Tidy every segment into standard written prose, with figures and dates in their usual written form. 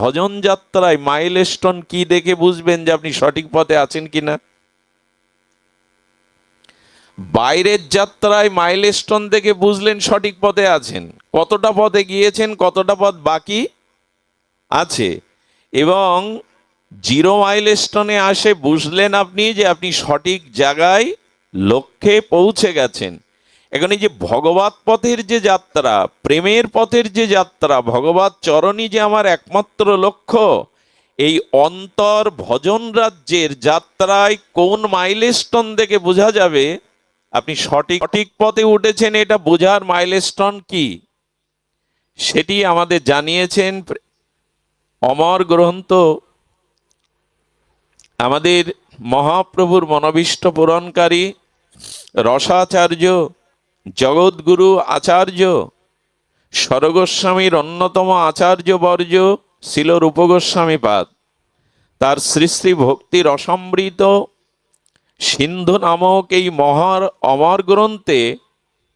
ভজন যাত্রায় মাইলস্টোন কি দেখে বুঝবেন যে আপনি সঠিক পথে আছেন কিনা? বাইরের যাত্রায় মাইলস্টোন দেখে বুঝলেন সঠিক পথে আছেন, কতটা পথে গিয়েছেন, কতটা পথ বাকি আছে। এবং জিরো মাইলস্টোনে আসে বুঝলেন আপনি যে আপনি সঠিক জায়গায় লক্ষ্যে পৌঁছে গেছেন। এখন এই যে ভগবত পথের যে যাত্রা, প্রেমের পথের যে যাত্রা, ভগবত চরণই যে আমার একমাত্র লক্ষ্য, এই অন্তর ভজন রাজ্যের যাত্রায় কোন মাইলস্টোন দেখে বোঝা যাবে আপনি সঠিক পথে উঠেছেন? এটা বোঝার মাইলস্টোন কি, সেটি আমাদের জানিয়েছেন অমর গ্রন্থ আমাদের মহাপ্রভুর মনোভীষ্ট পূরণকারী রসাচার্য জগৎগুরু আচার্য স্বরগোস্বামীর অন্যতম আচার্য বর্য শিল রূপ গোস্বামী পাদ, তার শ্রী শ্রী ভক্তি রসমৃত সিন্ধু নামক এই অমর গ্রন্থে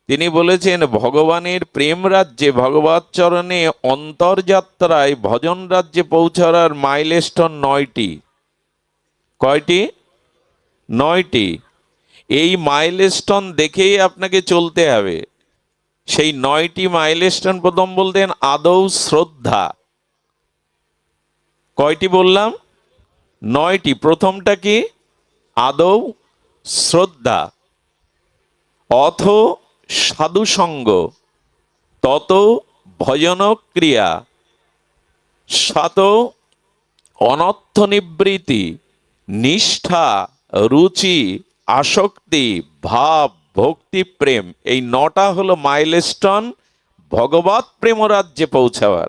তিনি বলেছেন, ভগবানের প্রেম রাজ্যে ভগবত চরণে অন্তর্যাত্রায় ভজন রাজ্যে পৌঁছার মাইলস্টোন 9টি। কয়টি? 9টি। এই মাইলস্টোন দেখেই আপনাকে চলতে হবে। সেই 9টি মাইলস্টোন প্রথম বলতেন আদৌ শ্রদ্ধা। কয়টি বললাম? 9টি। প্রথমটা কি? আদৌ শ্রদ্ধা। অথ সাধুসঙ্গ, তত ভজন ক্রিয়া, সাত অনর্থ নিবৃত্তি, নিষ্ঠা, রুচি, আসক্তি, ভাব, ভক্তি, প্রেম। এই 9টা হলো মাইলস্টোন ভগবত প্রেম রাজ্যে পৌঁছাবার।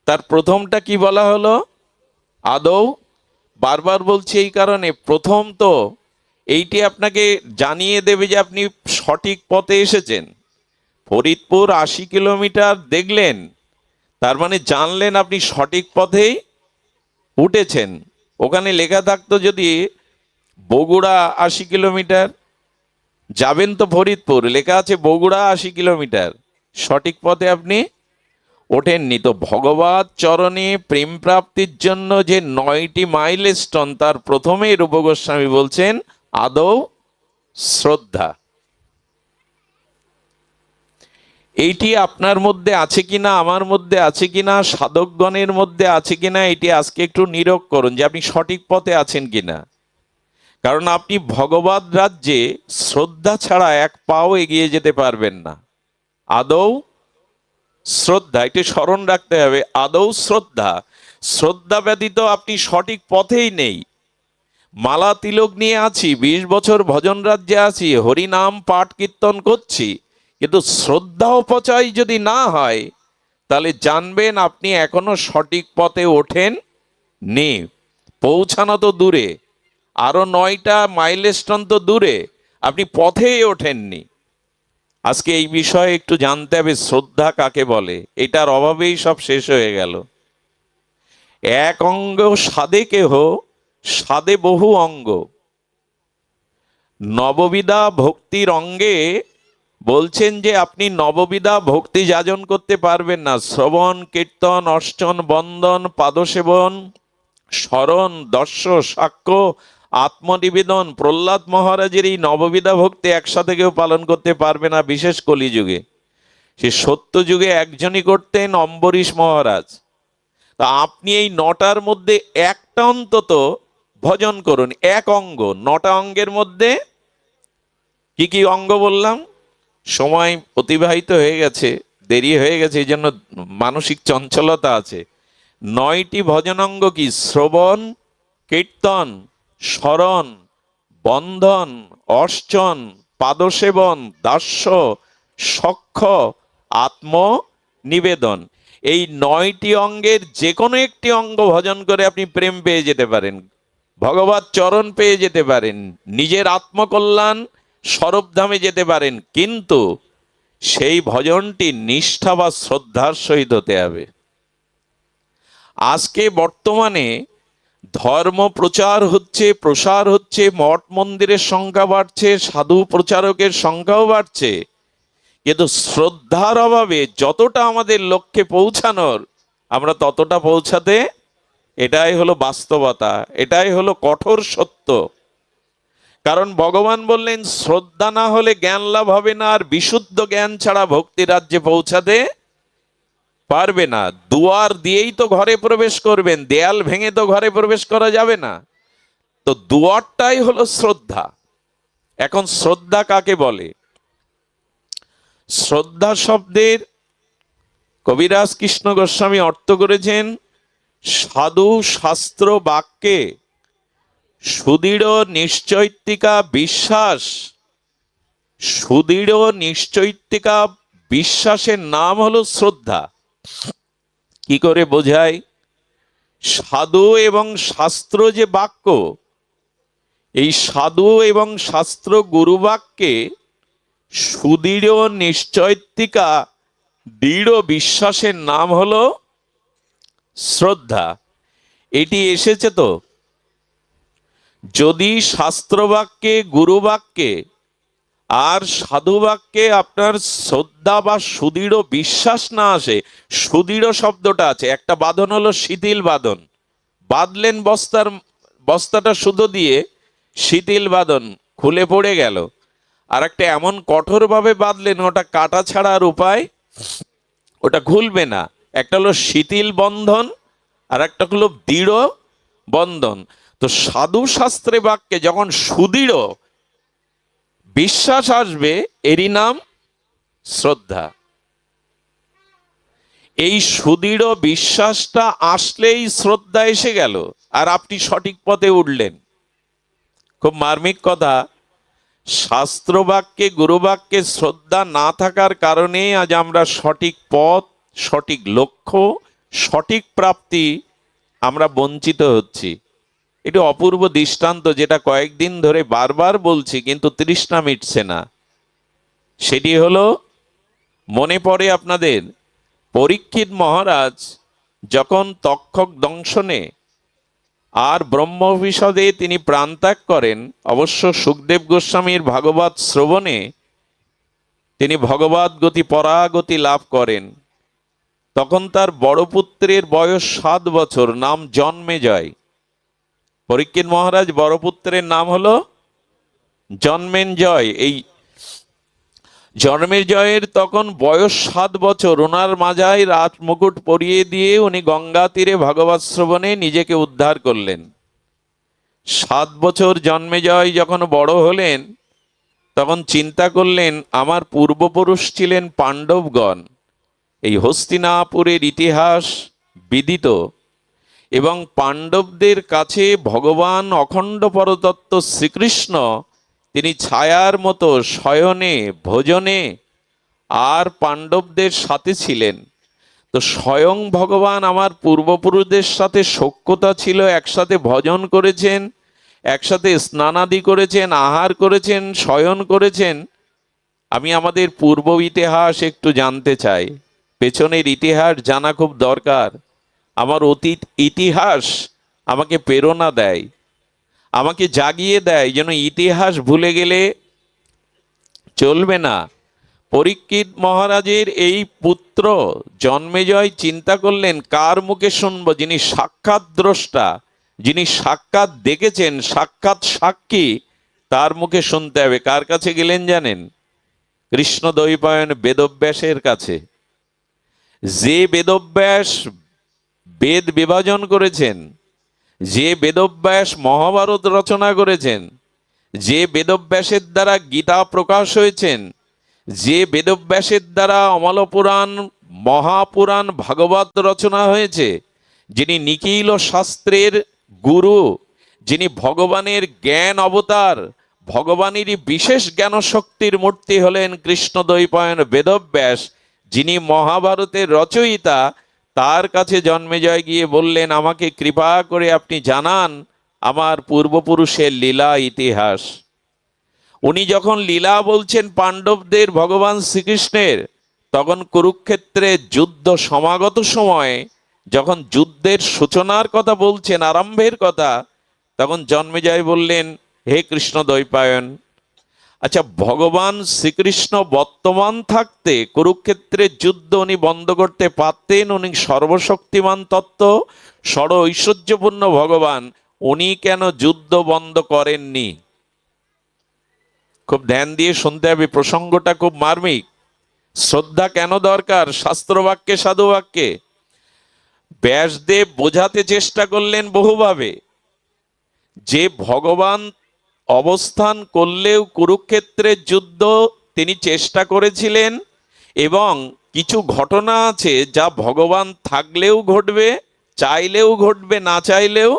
তার প্রথমটা কি বলা হলো? আদৌ। বারবার বলছি এই কারণে, প্রথম তো এইটি আপনাকে জানিয়ে দেবে যে আপনি সঠিক পথে এসেছেন। ফরিদপুর 80 কিলোমিটার দেখলেন, তার মানে জানলেন আপনি সঠিক পথেই উঠেছেন। ওখানে লেখা থাকতো যদি বগুড়া 80 কিলোমিটার, যাবেন তো ফরিদপুর, লেখা আছে বগুড়া 80 কিলোমিটার, সঠিক পথে আপনি ওঠেননি। তো ভগবত চরণে প্রেম প্রাপ্তির জন্য যে 9টি মাইলস্টোন, তার প্রথমেই রূপ গোস্বামী বলছেন আদৌ শ্রদ্ধা। এইটি আপনার মধ্যে আছে কিনা, আমার মধ্যে আছে কিনা, সাধকগণের মধ্যে আছে কিনা, এটি আজকে একটু নিরীক্ষা করুন যে আপনি সঠিক পথে আছেন কিনা। কারণ আপনি ভগবত রাজ্যে শ্রদ্ধা ছাড়া এক পাও এগিয়ে যেতে পারবেন না। আদৌ শ্রদ্ধা, এটি স্মরণ রাখতে হবে। আদৌ শ্রদ্ধা, শ্রদ্ধা ব্যতীত আপনি সঠিক পথেই নেই। মালা তিলক নিয়ে আছি, 20 বছর ভজন রাজ্যে আছি, হরিনাম পাঠ কীর্তন করছি, কিন্তু শ্রদ্ধা অপচয় যদি না হয় তাহলে জানবেন আপনি এখনো সঠিক পথে ওঠেন নি। পৌঁছানো তো দূরে, আরো 9টা মাইলস্টোন তো দূরে, আপনি পথেই ওঠেননি। আজকে এই বিষয়ে একটু জানতে হবে, শ্রদ্ধা কাকে বলে। এটার অভাবেই সব শেষ হয়ে গেল। এক অঙ্গ সাধে কেহ, সাধে বহু অঙ্গ। নববিধা ভক্তির অঙ্গে বলছেন যে আপনি নববিধা ভক্তি যাজন করতে পারবেন না। শ্রবণ, কীর্তন, অর্চন, বন্দন, পাদসেবন, স্মরণ, দর্শ, সাক্ষ্য, আত্মনিবেদন, প্রহ্লাদ মহারাজের এই নববিধা ভক্তি একসাথে কেউ পালন করতে পারবে না, বিশেষ কলিযুগে। সে সত্য যুগে একজনই করতেন, অম্বরীশ মহারাজ। তা আপনি এই 9টার মধ্যে একটা অন্তত ভজন করুন, এক অঙ্গ। 9টা অঙ্গের মধ্যে কি কি অঙ্গ বললাম? সময় অতিবাহিত হয়ে গেছে, দেরি হয়ে গেছে, এই জন্য মানসিক চঞ্চলতা আছে। 9টি ভজনাঙ্গ কি? শ্রবণ, কীর্তন, স্মরণ, বন্ধন, অর্চন, পাদসেবন, দাস্য, সখ্য, আত্মনিবেদন। এই 9টি অঙ্গের যে কোনো একটি অঙ্গ ভজন করে আপনি প্রেম পেয়ে যেতে পারেন, ভগবত চরণ পেয়ে যেতে পারেন, নিজের আত্মকল্যাণ স্বরূপধামে যেতে পারেন। কিন্তু সেই ভজনটি নিষ্ঠা বা শ্রদ্ধার সহিত হতে হবে। আজকে বর্তমানে ধর্ম প্রচার হচ্ছে, প্রসার হচ্ছে, মঠ মন্দিরের সংখ্যা বাড়ছে, সাধু প্রচারকের সংখ্যাও বাড়ছে, কিন্তু শ্রদ্ধার অভাবে যতটা আমাদের লক্ষ্যে পৌঁছানোর আমরা ততটা পৌঁছাতে, এটাই হলো বাস্তবতা, এটাই হলো কঠোর সত্য। কারণ ভগবান বললেন শ্রদ্ধা না হলে জ্ঞান লাভ হবে না, আর বিশুদ্ধ জ্ঞান ছাড়া ভক্তি রাজ্যে পৌঁছাতে পারবে না। দুয়ার দিয়েই তো ঘরে প্রবেশ করবেন, দেয়াল ভেঙে তো ঘরে প্রবেশ করা যাবে না। তো দুয়ারটাই হলো শ্রদ্ধা। এখন শ্রদ্ধা কাকে বলে? শ্রদ্ধা শব্দের কবিরাজ কৃষ্ণ গোস্বামী অর্থ করেছেন সাধু শাস্ত্র বাক্যে সুদৃঢ় নিশ্চৈতিকা বিশ্বাস। সুদৃঢ় নিশ্চৈতিকা বিশ্বাসের নাম হলো শ্রদ্ধা। কি করে বোঝায়? সাধু এবং শাস্ত্র যে বাক্য, এই সাধু এবং শাস্ত্র গুরু বাক্যে সুদৃঢ় নিশ্চৈতিকা দৃঢ় বিশ্বাসের নাম হলো শ্রদ্ধা। এটি এসেছে তো, যদি শাস্ত্রবাক্যে গুরু বাক্যে আর সাধু বাক্যে আপনার শ্রদ্ধা বা সুদৃঢ় বিশ্বাস না আসে। সুদৃঢ় শব্দটা আছে, একটা বাঁধন হলো শিথিল বাঁধন, বাঁধলেন বস্তাটা সুতো দিয়ে, শিথিল বাঁধন খুলে পড়ে গেল। আর একটা এমন কঠোরভাবে বাঁধলেন ওটা কাটা ছাড়া আর উপায়, ওটা খুলবে না। একটা হলো শিথিল বন্ধন আর একটা হলো দৃঢ় বন্ধন। তো সাধু শাস্ত্রে বাক্যে যখন সুদৃঢ় বিশ্বাস আসবে, এরই নাম শ্রদ্ধা। এই সুদৃঢ় বিশ্বাসটা আসলেই শ্রদ্ধা এসে গেল, আর আপনি সঠিক পথে উঠলেন। খুব মার্মিক কথা, শাস্ত্র বাক্যে গুরু বাক্যে শ্রদ্ধা না থাকার কারণে আজ আমরা সঠিক পথ, সঠিক লক্ষ্য, সঠিক প্রাপ্তি আমরা বঞ্চিত হচ্ছি। এটি অপূর্ব দৃষ্টান্ত, যেটা কয়েকদিন ধরে বারবার বলছি কিন্তু তৃষ্ণা মিটছে না। সেটি হলো, মনে পড়ে আপনাদের পরীক্ষিত মহারাজ যখন তক্ষক দংশনে আর ব্রহ্মবিশদে তিনি প্রাণত্যাগ করেন, অবশ্য সুখদেব গোস্বামীর ভাগবত শ্রবণে তিনি ভগবত গতি পরাগতি লাভ করেন। তখন তার বড় পুত্রের বয়স 7 বছর, নাম জন্মেজয়। পরীক্ষিত মহারাজ বড় পুত্রের নাম হলো জন্মেঞ্জয়। এই জন্মেজয়ের তখন বয়স 7 বছর। ওনার মাজায় রাত মুকুট পরিয়ে দিয়ে উনি গঙ্গা তীরে ভাগবত শ্রবণে নিজেকে উদ্ধার করলেন। 7 বছর জন্মেজয় যখন বড় হলেন, তখন চিন্তা করলেন আমার পূর্বপুরুষ ছিলেন পাণ্ডবগণ। এই হস্তিনাপুরের ইতিহাস বিদিত, এবং পাণ্ডবদের কাছে ভগবান অখণ্ড পরতত্ত্ব শ্রীকৃষ্ণ তিনি ছায়ার মতো শয়নে ভোজনে আর পাণ্ডবদের সাথে ছিলেন। তো স্বয়ং ভগবান আমার পূর্বপুরুষদের সাথে সখ্যতা ছিল, একসাথে ভজন করেছেন, একসাথে স্নানাদি করেছেন, আহার করেছেন, শয়ন করেছেন। আমি আমাদের পূর্ব ইতিহাস একটু জানতে চাই, পেছনের ইতিহাস জানা খুব দরকার। আমার অতীত ইতিহাস আমাকে প্রেরণা দেয়, আমাকে জাগিয়ে দেয়, যেন ইতিহাস ভুলে গেলে চলবে না। পরীক্ষিত মহারাজের এই পুত্র জন্মেজয় চিন্তা করলেন কার মুখে শুনবো, যিনি সাক্ষাৎ দ্রষ্টা, যিনি সাক্ষাৎ দেখেছেন, সাক্ষাৎ সাক্ষী, তার মুখে শুনতে হবে। কার কাছে গেলেন জানেন? কৃষ্ণ দ্বৈপায়ন বেদব্যাসের কাছে। যে বেদব্যাস বেদ বিভাজন করেছেন, যে বেদব্যাস মহাভারত রচনা করেছেন, যে বেদব্যাসের দ্বারা গীতা প্রকাশ হয়েছেন, যে বেদব্যাসের দ্বারা অমলপুরাণ মহাপুরাণ ভাগবত রচনা হয়েছে, যিনি নিখিল শাস্ত্রের গুরু, যিনি ভগবানের জ্ঞান অবতার, ভগবানেরই বিশেষ জ্ঞান শক্তির মূর্তি হলেন কৃষ্ণ দ্বৈপায়ন বেদব্যাস, যিনি মহাভারতের রচয়িতা, তার কাছে জন্মেজয় গিয়ে বললেন আমাকে কৃপা করে আপনি জানান আমার পূর্বপুরুষের লীলা ইতিহাস। উনি যখন লীলা বলছেন পাণ্ডবদের ভগবান শ্রীকৃষ্ণের, তখন কুরুক্ষেত্রে যুদ্ধ সমাগত সময়ে যখন যুদ্ধের সূচনার কথা বলছেন, আরম্ভের কথা, তখন জন্মেজয় বললেন হে কৃষ্ণ দ্বৈপায়ন, আচ্ছা, ভগবান শ্রীকৃষ্ণ বর্তমান থাকতে কুরুক্ষেত্রের যুদ্ধ উনি বন্ধ করতে পারতেন। উনি সর্বশক্তিমান তত্ত্ব, সর্ব ঐশ্বর্যপূর্ণ ভগবান, উনি কেন যুদ্ধ বন্ধ করেননি? খুব ধ্যান দিয়ে শুনতে হবে, প্রসঙ্গটা খুব মার্মিক। শ্রদ্ধা কেন দরকার শাস্ত্রবাক্যে, সাধুবাক্যে? ব্যাসদেব বোঝাতে চেষ্টা করলেন বহুভাবে যে ভগবান অবস্থান করলেও কুরুক্ষেত্রের যুদ্ধ তিনি চেষ্টা করেছিলেন, এবং কিছু ঘটনা আছে যা ভগবান থাকলেও ঘটবে, চাইলেও ঘটবে, না চাইলেও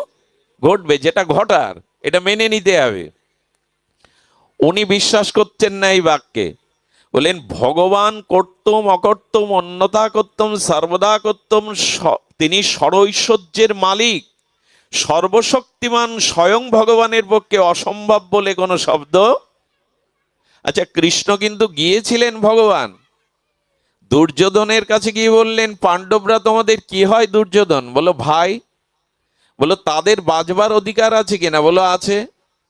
ঘটবে। যেটা ঘটার এটা মেনে নিতে হবে। উনি বিশ্বাস করছেন না এই বাক্যে। বলেন ভগবান কর্তম অকর্তম অন্যথা কর্তম সর্বদা কর্তম, তিনি সর্বৈশ্বর্যের মালিক, সর্বশক্তিমান, স্বয়ং ভগবানের পক্ষে অসম্ভব বলে কোনো শব্দ। আচ্ছা, কৃষ্ণ কিন্তু গিয়েছিলেন ভগবান দুর্যোধনের কাছে গিয়ে বললেন, পাণ্ডবরা তোমাদের কি হয়? দুর্যোধন বলো ভাই। বলো তাদের বাঁচবার অধিকার আছে কিনা? বলো আছে।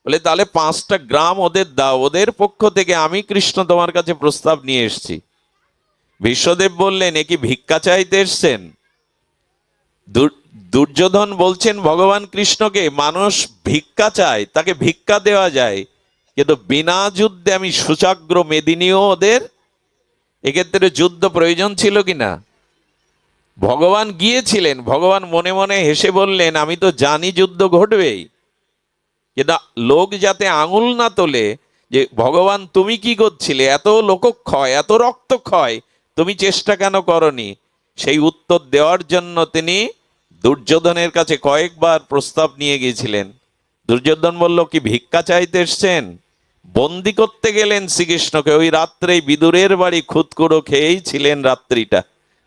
বলে তাহলে 5টা গ্রাম ওদের দাও, ওদের পক্ষ থেকে আমি কৃষ্ণ তোমার কাছে প্রস্তাব নিয়ে এসেছি। বিশ্বদেব বললেন, এ কি ভিক্ষা চাইতে এসছেন? দুর্যোধন বলছেন ভগবান কৃষ্ণকে, মানুষ ভিক্ষা চায়, তাকে ভিক্ষা দেওয়া যায়, কিন্তু বিনা যুদ্ধে আমি সুচাগ্র মেদিনীও ওদের। এক্ষেত্রে যুদ্ধ প্রয়োজন ছিল কিনা? ভগবান গিয়েছিলেন, ভগবান মনে মনে হেসে বললেন, আমি তো জানি যুদ্ধ ঘটবেই, কিন্তু লোক যাতে আঙুল না তোলে যে ভগবান তুমি কি করছিলে, এত লোকক্ষয়, এত রক্তক্ষয়, তুমি চেষ্টা কেন করনি, সেই উত্তর দেওয়ার জন্য তিনি দুর্যোধনের কাছে কয়েকবার প্রস্তাব নিয়ে গিয়েছিলেন। দুর্যোধন বলল, কি ভিক্ষা চাইতে এসছেন? বন্দি করতে গেলেন শ্রীকৃষ্ণকে। ওই রাত্রেই বিদুরের বাড়ি খুদকুড়ো খেয়েই ছিলেন রাত্রিটা,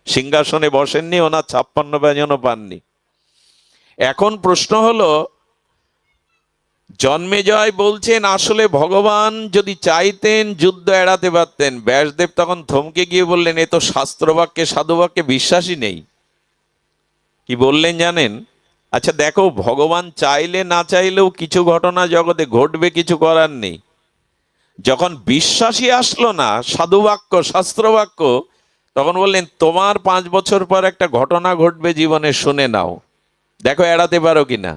সিংহাসনে বসেননি, ওনার 56 ব্যঞ্জনও পাননি। এখন প্রশ্ন হলো, জন্মেজয় বলছেন আসলে ভগবান যদি চাইতেন যুদ্ধ এড়াতে পারতেন। ব্যাসদেব তখন থমকে গিয়ে বললেন, এ তো শাস্ত্রবাক্যে, সাধুবাক্যে বিশ্বাসই নেই। কি বললেন জানেন? আচ্ছা দেখো, ভগবান চাইলে না চাইলেও কিছু ঘটনা জগতে ঘটবে, কিছু করার নেই। যখন বিশ্বাসই আসলো না সাধুবাক্য, শাস্ত্রবাক্য, তখন বললেন তোমার 5 বছর পর একটা ঘটনা ঘটবে জীবনে, শুনে নাও, দেখো এড়াতে পারো কিনা।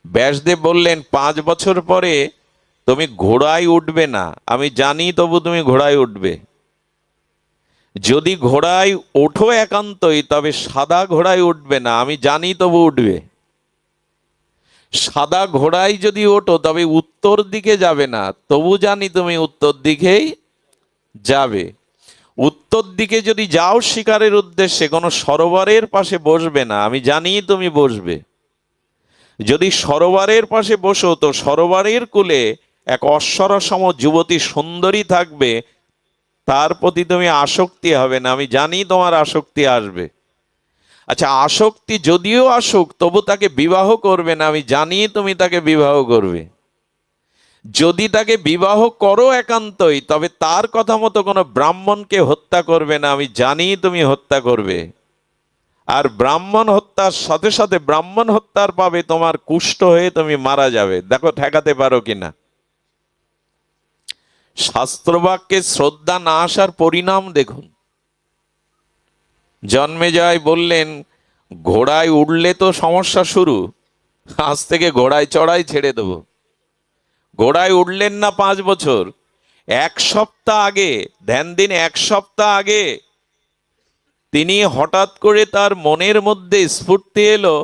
ব্যাসদেব বললেন, 5 বছর পরে তুমি ঘোড়ায় উঠবে না, আমি জানি, তবু তুমি ঘোড়ায় উঠবে। যদি ঘোড়ায় ওঠো একান্তই, তবে সাদা ঘোড়ায় উঠবে না, আমি জানি, তবু উঠবে। সাদা ঘোড়ায় যদি ওঠো তবে উত্তর দিকে যাবে না, তবু জানি তুমি উত্তর দিকেই যাবে। উত্তর দিকে যদি যাও শিকারের উদ্দেশ্যে, কোনো সরোবরের পাশে বসবে না, আমি জানি তুমি বসবে। যদি সরোবরের পাশে বসো তো সরোবরের কূলে এক অশ্বরসম যুবতী সুন্দরী থাকবে, তার প্রতি তুমি আসক্তি হবে না, আমি জানি তোমার আসক্তি আসবে। আচ্ছা, আসক্তি যদিও আসুক, তবু তাকে বিবাহ করবে না, আমি জানি তুমি তাকে বিবাহ করবে। যদি তাকে বিবাহ করো একান্তই, তবে তার কথা মতো কোনো ব্রাহ্মণকে হত্যা করবে না, আমি জানি তুমি হত্যা করবে। আর ব্রাহ্মণ হত্যার সাথে সাথে ব্রাহ্মণ হত্যার পাবে তোমার কুষ্ঠ হয়ে তুমি মারা যাবে। দেখো ঠেকাতে পারো কিনা। শাস্ত্রবাক্যে শ্রদ্ধা না আসার পরিণাম দেখুন। জন্মেজয় বললেন, ঘোড়ায় উঠলে তো সমস্যা শুরু, আজ থেকে ঘোড়ায় চড়াই ছেড়ে দেবো। ঘোড়ায় উঠলেন না 5 বছর, 1 সপ্তাহ আগে, ধ্যান দিন, 1 সপ্তাহ আগে তিনি হঠাৎ করে তার মনের মধ্যে স্ফূর্তি এলো,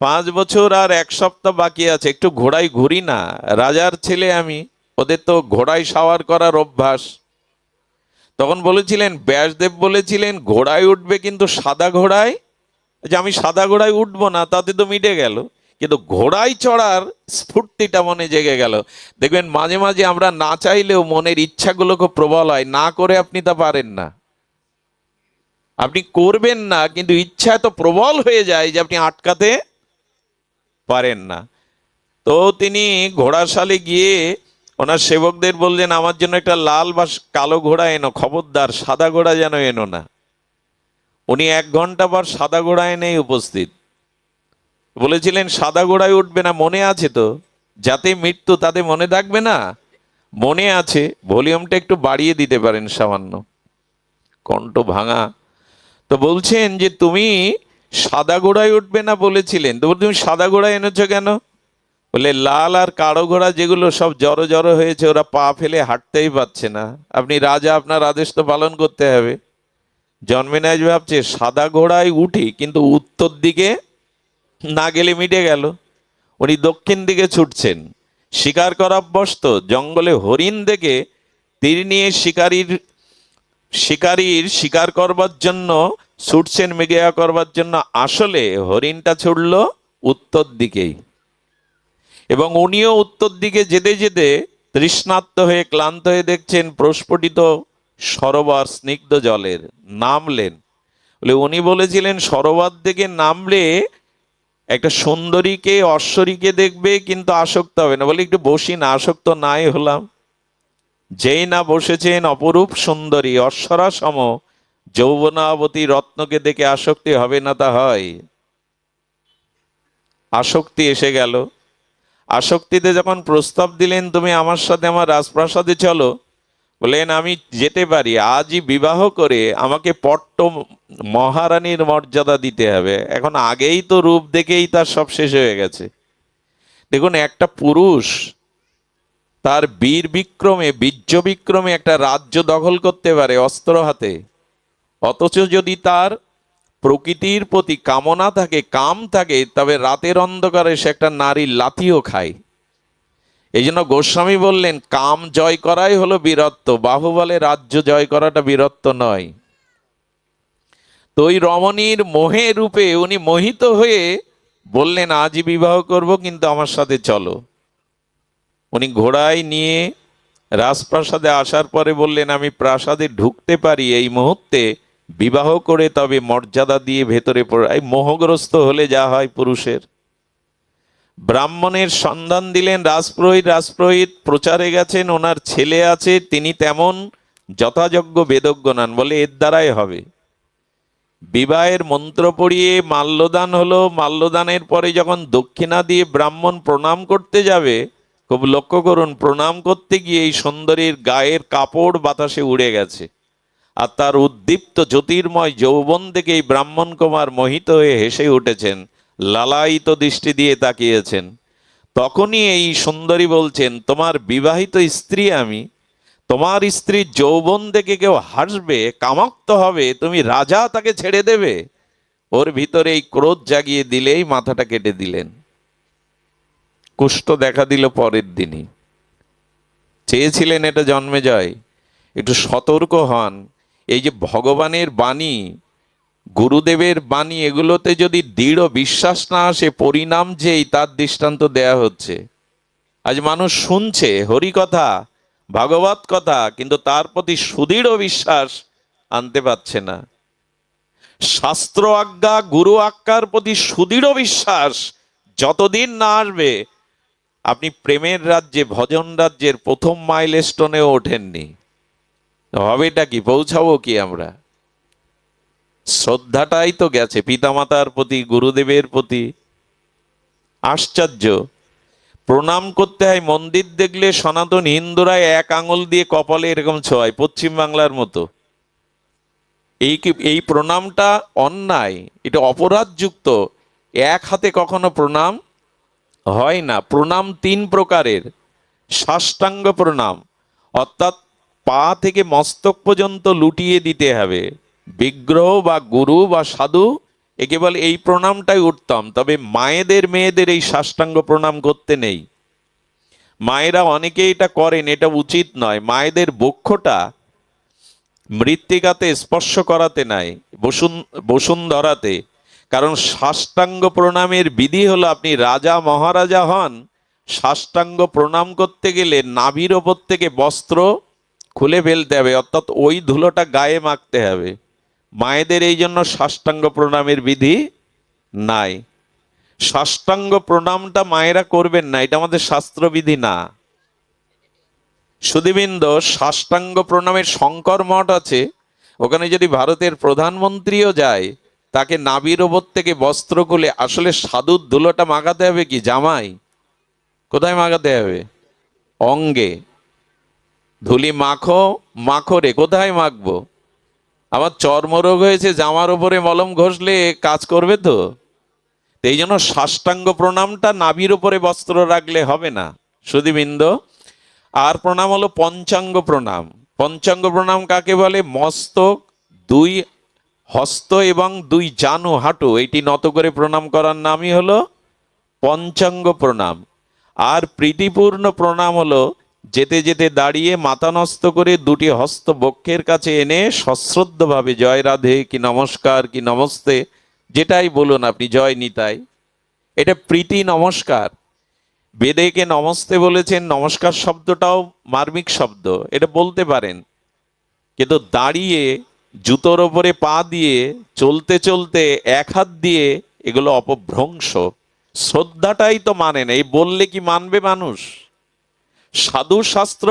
5 বছর আর 1 সপ্তাহ বাকি আছে, একটু ঘোড়ায় ঘুরি না, রাজার ছেলে আমি, ওদের তো ঘোড়ায় সাওয়ার করার অভ্যাস। তখন বলেছিলেন, ব্যাসদেব বলেছিলেন ঘোড়ায় উঠবে, কিন্তু সাদা ঘোড়ায়। যে আমি সাদা ঘোড়ায় উঠবো না, তাতে তো মিটে গেল, কিন্তু ঘোড়ায় চড়ার স্ফূর্তিটা মনে জেগে গেল। দেখবেন মাঝে মাঝে আমরা না চাইলেও মনের ইচ্ছাগুলো খুব প্রবল হয়, না করে আপনি তা পারেন না, আপনি করবেন না, কিন্তু ইচ্ছা এত প্রবল হয়ে যায় যে আপনি আটকাতে পারেন না। তো তিনি ঘোড়াশালে গিয়ে ওনার সেবকদের বললেন, আমার জন্য একটা লাল বা কালো ঘোড়া এনো, খবরদার সাদা ঘোড়া যেন এনো না। উনি 1 ঘন্টা পর সাদা ঘোড়া এনেই উপস্থিত। বলেছিলেন সাদা ঘোড়ায় উঠবে না, মনে আছে তো, যাতে মৃত্যু তাতে মনে থাকবে না, মনে আছে, ভলিউমটা একটু বাড়িয়ে দিতে পারেন সামান্য, কণ্ঠ ভাঙা। তো বলছেন যে তুমি সাদা ঘোড়ায় উঠবে না বলেছিলেন, তো তুমি সাদা ঘোড়ায় এনেছো কেন? বলে লাল আর কালো ঘোড়া যেগুলো সব জড়ো জড়ো হয়েছে, ওরা পা ফেলে হাঁটতেই পারছে না, আপনি রাজা, আপনার আদেশ তো পালন করতে হবে। জন্মেনাজ ভাবছে সাদা ঘোড়ায় উঠি, কিন্তু উত্তর দিকে না গেলে মিটে গেল। উনি দক্ষিণ দিকে ছুটছেন, শিকার করা অভ্যস্ত, জঙ্গলে হরিণ দেখে তীর নিয়ে শিকারীর শিকার করবার জন্য ছুটছেন, মৃগয়া করবার জন্য। আসলে হরিণটা ছুটল উত্তর দিকেই, এবং উনিও উত্তর দিকে যেতে যেতে তৃষ্ণার্ত হয়ে ক্লান্ত হয়ে দেখছেন প্রস্ফুটিত সরোবর স্নিগ্ধ জলের, নামলেন। বলে উনি বলেছিলেন সরোবর থেকে নামলে একটা সুন্দরীকে অশ্বরীকে দেখবে, কিন্তু আসক্ত হবে না। বলে একটু বসি না, আসক্ত নাই হলাম। যেই না বসেছেন অপরূপ সুন্দরী অশ্বরা সম যৌবনাবতী রত্নকে দেখে আসক্তি হবে না, তা হয়? আসক্তি এসে গেল। আসক্তিতে যখন প্রস্তাব দিলেন তুমি আমার সাথে আমার রাজপ্রাসাদে চলো, বলেন আমি যেতে পারি, আজই বিবাহ করে আমাকে পট্ট মহারানীর মর্যাদা দিতে হবে। এখন আগেই তো রূপ দেখেই তার সব শেষ হয়ে গেছে। দেখুন, একটা পুরুষ তার বীর বিক্রমে বীর্য বিক্রমে একটা রাজ্য দখল করতে পারে অস্ত্র হাতে, অথচ যদি তার প্রকৃতির প্রতি কামনা থাকে, কাম থাকে, তবে রাতের অন্ধকারে সে একটা নারীর লাথিও খায়। এই জন্য গোস্বামী বললেন কাম জয় করাই হলো বীরত্ব, বাহুবলে রাজ্য জয় করাটা বীরত্ব নয়। তো ওই রমণীর মোহে রূপে উনি মোহিত হয়ে বললেন আজই বিবাহ করব, কিন্তু আমার সাথে চলো। উনি ঘোড়ায় নিয়ে রাজপ্রাসাদে আসার পরে বললেন আমি প্রাসাদে ঢুকতে পারি এই মুহূর্তে, বিবাহ করে তবে মর্যাদা দিয়ে ভেতরে পড়ে। এই মোহগ্রস্ত হলে যা হয় পুরুষের। ব্রাহ্মণের সন্ধান দিলেন রাজপুরোহিত, রাজপুরোহিত প্রচারে গেছেন, ওনার ছেলে আছে, তিনি তেমন যথাযোগ্য বেদজ্ঞ নন। বলে এর দ্বারাই হবে। বিবাহের মন্ত্র পড়িয়ে মাল্যদান হলো, মাল্যদানের পরে যখন দক্ষিণা দিয়ে ব্রাহ্মণ প্রণাম করতে যাবে, খুব লক্ষ্য করুন, প্রণাম করতে গিয়ে এই সুন্দরীর গায়ের কাপড় বাতাসে উড়ে গেছে, আর তার উদ্দীপ্ত জ্যোতির্ময় যৌবন দেখে এই ব্রাহ্মণ কুমার মোহিত হয়ে হেসে উঠেছেন, লালায়িত দৃষ্টি দিয়ে তাকিয়েছেন। তখনই এই সুন্দরী বলছেন তোমার বিবাহিত স্ত্রী আমি, তোমার স্ত্রীর যৌবন দেখে কেউ হাসবে, কামাক্ত হবে, তুমি রাজা, তাকে ছেড়ে দেবে? ওর ভিতরে এই ক্রোধ জাগিয়ে দিলেই মাথাটা কেটে দিলেন। কুষ্ঠ দেখা দিল পরের দিনই। চেয়েছিলেন এটা জন্মেজয় একটু সতর্ক হন। এই যে ভগবানের বাণী, গুরুদেবের বাণী, এগুলোতে যদি দৃঢ় বিশ্বাস না আসে, পরিণাম যেই তার দৃষ্টান্ত দেয়া হচ্ছে। আজ মানুষ শুনছে হরি কথা, ভাগবত কথা, কিন্তু তার প্রতি সুদৃঢ় বিশ্বাস আনতে পারছে না। শাস্ত্র আজ্ঞা গুরু আজ্ঞার প্রতি সুদৃঢ় বিশ্বাস যতদিন না আসবে, আপনি প্রেমের রাজ্যে ভজন রাজ্যের প্রথম মাইল স্টোনেও ওঠেননি। হবেটা কি, পৌঁছাবো কি আমরা? শ্রদ্ধাটাই তো গেছে পিতামাতার প্রতি, গুরুদেবের প্রতি। আশ্চর্য, প্রণাম করতে হয়, মন্দির দেখলে সনাতন হিন্দুরা এক আঙুল দিয়ে কপালে এরকম ছোঁয়ায়, পশ্চিম বাংলার মতো। এই প্রণামটা অন্যায়, এটা অপরাধযুক্ত। এক হাতে কখনো প্রণাম হয় না। প্রণাম তিন প্রকারের। সাষ্টাঙ্গ প্রণাম, অর্থাৎ পা থেকে মস্তক পর্যন্ত লুটিয়ে দিতে হবে। বিগ্রহ বা গুরু বা সাধু, একে বলে এই প্রণামটাই উত্তম। তবে মায়েদের মেয়েদের এই সাষ্টাঙ্গ প্রণাম করতে নেই। মায়েরা অনেকে এটা করেন, এটা উচিত নয়। মায়েদের বক্ষটা মৃত্তিকাতে স্পর্শ করাতে নাই, বসুন্ধরাতে। কারণ সাষ্টাঙ্গ প্রণামের বিধি হলো, আপনি রাজা মহারাজা হন, সাষ্টাঙ্গ প্রণাম করতে গেলে নাভির ওপর থেকে বস্ত্র খুলে ফেলতে হবে, অর্থাৎ ওই ধুলোটা গায়ে মাখতে হবে। মায়েদের এই জন্য সাষ্টাঙ্গ প্রণামের বিধি নাই। সাষ্টাঙ্গ প্রণামটা মায়েরা করবেন না, এটা আমাদের শাস্ত্রবিধি না। সুধীবৃন্দ, সাষ্টাঙ্গ প্রণামের শঙ্কর মঠ আছে, ওখানে যদি ভারতের প্রধানমন্ত্রীও যায়, তাকে নাভির ওপর থেকে বস্ত্র খুলে, আসলে সাধুর ধুলোটা মাখাতে হবে কি জামাই? কোথায় মাখাতে হবে? অঙ্গে। ধুলি মাখো, মাখো রে, কোথায় মাখবো? আমার চর্মরোগ হয়েছে, জামার উপরে মলম ঘষলে কাজ করবে তো? এই জন্য সাষ্টাঙ্গ প্রণামটা নাভির উপরে বস্ত্র রাখলে হবে না সুধীবৃন্দ। আর প্রণাম হলো পঞ্চাঙ্গ প্রণাম। পঞ্চাঙ্গ প্রণাম কাকে বলে? মস্তক, দুই হস্ত এবং দুই জানু হাঁটু এটি নত করে প্রণাম করার নামই হলো পঞ্চাঙ্গ প্রণাম। আর প্রীতিপূর্ণ প্রণাম হলো যেতে যেতে দাঁড়িয়ে মাথা নস্ত করে দুটি হস্ত বক্ষের কাছে এনে সশ্রদ্ধভাবে জয় রাধে কি নমস্কার কি নমস্তে, যেটাই বলুন আপনি, জয় নিতাই, এটা প্রীতি নমস্কার। বেদেকে নমস্তে বলেছেন, নমস্কার শব্দটাও মার্মিক শব্দ, এটা বলতে পারেন। কিন্তু দাঁড়িয়ে জুতোর ওপরে পা দিয়ে চলতে চলতে এক হাত দিয়ে, এগুলো অপভ্রংশ। শ্রদ্ধাটাই তো মানে না, এই বললে কি মানবে মানুষ? সাধু শাস্ত্র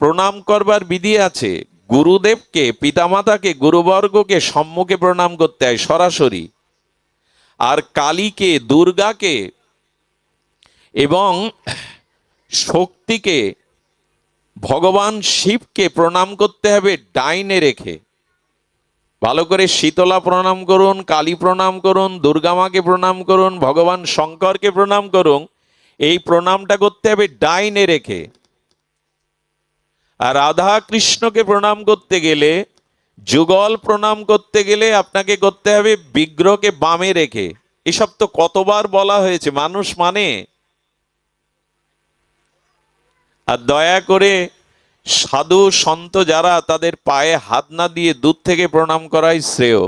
প্রণাম করবার বিধি আছে। গুরুদেবকে, পিতামাতাকে, গুরুবর্গকে সম্মুখে প্রণাম করতে হয় সরাসরি। আর কালীকে, দুর্গাকে এবং শক্তিকে, ভগবান শিবকে প্রণাম করতে হবে ডাইনে রেখে। ভালো করে শীতলা প্রণাম করুন, কালী প্রণাম করুন, দুর্গা মাকে প্রণাম করুন, ভগবান শঙ্করকে প্রণাম করুন। এই প্রণামটা করতে হবে ডাইনে রেখে। আর রাধা কৃষ্ণকে প্রণাম করতে গেলে, যুগল প্রণাম করতে গেলে আপনাকে করতে হবে বিগ্রহকে বামে রেখে। এসব তো কতবার বলা হয়েছে, মানুষ মানে? আর দয়া করে সাধু সন্ত যারা, তাদের পায়ে হাত না দিয়ে দূর থেকে প্রণাম করাই শ্রেয়।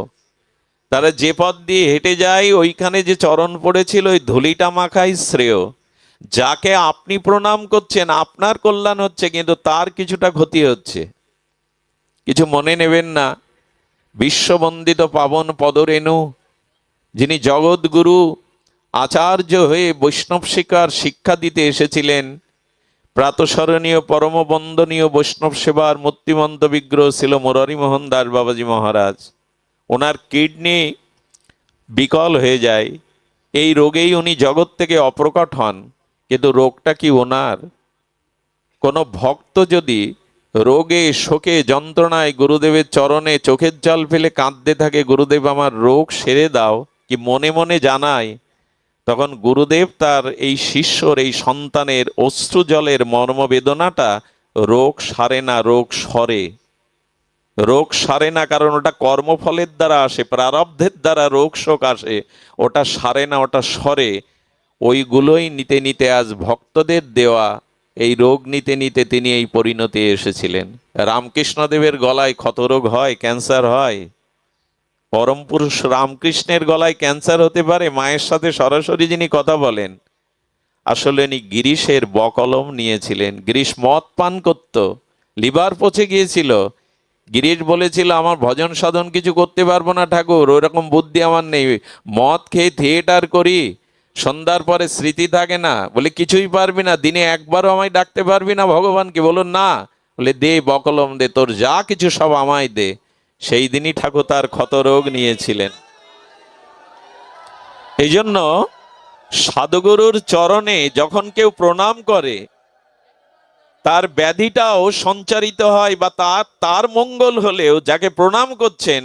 তারা যে পথ দিয়ে হেঁটে যায় ওইখানে যে চরণ পড়েছিল ওই ধুলিটা মাখাই শ্রেয়। যাকে আপনি প্রণাম করছেন আপনার কল্যাণ হচ্ছে, কিন্তু তার কিছুটা ক্ষতি হচ্ছে। কিছু মনে নেবেন না। বিশ্ববন্দিত পাবন পদরেণু, যিনি জগৎগুরু আচার্য হয়ে বৈষ্ণব শিক্ষা দিতে এসেছিলেন, প্রাতঃস্মরণীয় পরম বন্দনীয় বৈষ্ণব সেবার মূর্তিমন্ত বিগ্রহ ছিল মুরারিমোহন দাস বাবাজি মহারাজ। ওনার কিডনি বিকল হয়ে যায়, এই রোগেই উনি জগৎ থেকে অপ্রকট হন। কিন্তু রোগটা কি ওনার? কোনো ভক্ত যদি রোগে শোকে যন্ত্রণায় গুরুদেবের চরণে চোখের জল ফেলে কাঁদতে থাকে, গুরুদেব আমার রোগ সেরে দাও, কি মনে মনে জানায়, তখন গুরুদেব তার এই শিষ্যর, এই সন্তানের অশ্রু জলের মর্মবেদনাটা, রোগ সারে না, রোগ সরে। রোগ সারে না কারণ ওটা কর্মফলের দ্বারা আসে, প্রারব্ধের দ্বারা রোগ শোক আসে, ওটা সারে না, ওটা সরে। ওইগুলোই নিতে নিতে আজ ভক্তদের দেওয়া এই রোগ নিতে নিতে তিনি এই পরিণতি এসেছিলেন। রামকৃষ্ণদেবের গলায় ক্ষতরোগ হয়, ক্যান্সার হয়? পরম পুরুষ রামকৃষ্ণের গলায় ক্যান্সার হতে পারে? মায়ের সাথে সরাসরি যিনি কথা বলেন, আসলে উনি গিরিশের বকলম নিয়েছিলেন। গিরিশ মদ পান করত, লিভার পচে গিয়েছিল। গিরিশ বলেছিল আমার ভজন সাধন কিছু করতে পারবো না ঠাকুর, ওরকম বুদ্ধি আমার নেই, মদ খেয়ে থিয়েটার করি, সন্ধ্যার পরে স্মৃতি থাকে না। বলে কিছুই পারবি না, দিনে একবারও আমায় ডাকতে পারবি না ভগবানকে? বলুন না। বলে দে বকলম দে, তোর যা কিছু সব আমায় দে। সেই দিনই ঠাকুর তার ক্ষতরোগ নিয়েছিলেন। এই জন্য সাধুগুরুর চরণে যখন কেউ প্রণাম করে, তার ব্যাধিটাও সঞ্চারিত হয়, বা তার মঙ্গল হলেও যাকে প্রণাম করছেন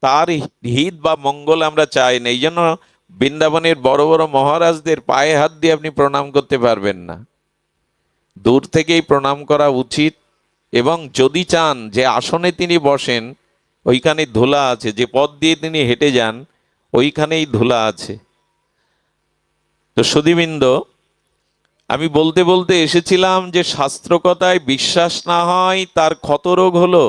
তার হিত বা মঙ্গল আমরা চাই না। এই জন্য বৃন্দাবনের বড় বড় মহারাজদের পায়ে হাত দিয়ে আপনি প্রণাম করতে পারবেন না, দূর থেকেই প্রণাম করা উচিত। এবং যদি চান যে আসনে তিনি বসেন ওইখানে ধুলা আছে, যে পথ দিয়ে তিনি হেঁটে যান ওইখানেই ধুলা আছে। তো সুধীবৃন্দ, আমি বলতে বলতে এসেছিলাম যে শাস্ত্র কথায় বিশ্বাস না হয় তার ক্ষতরোগ হলো,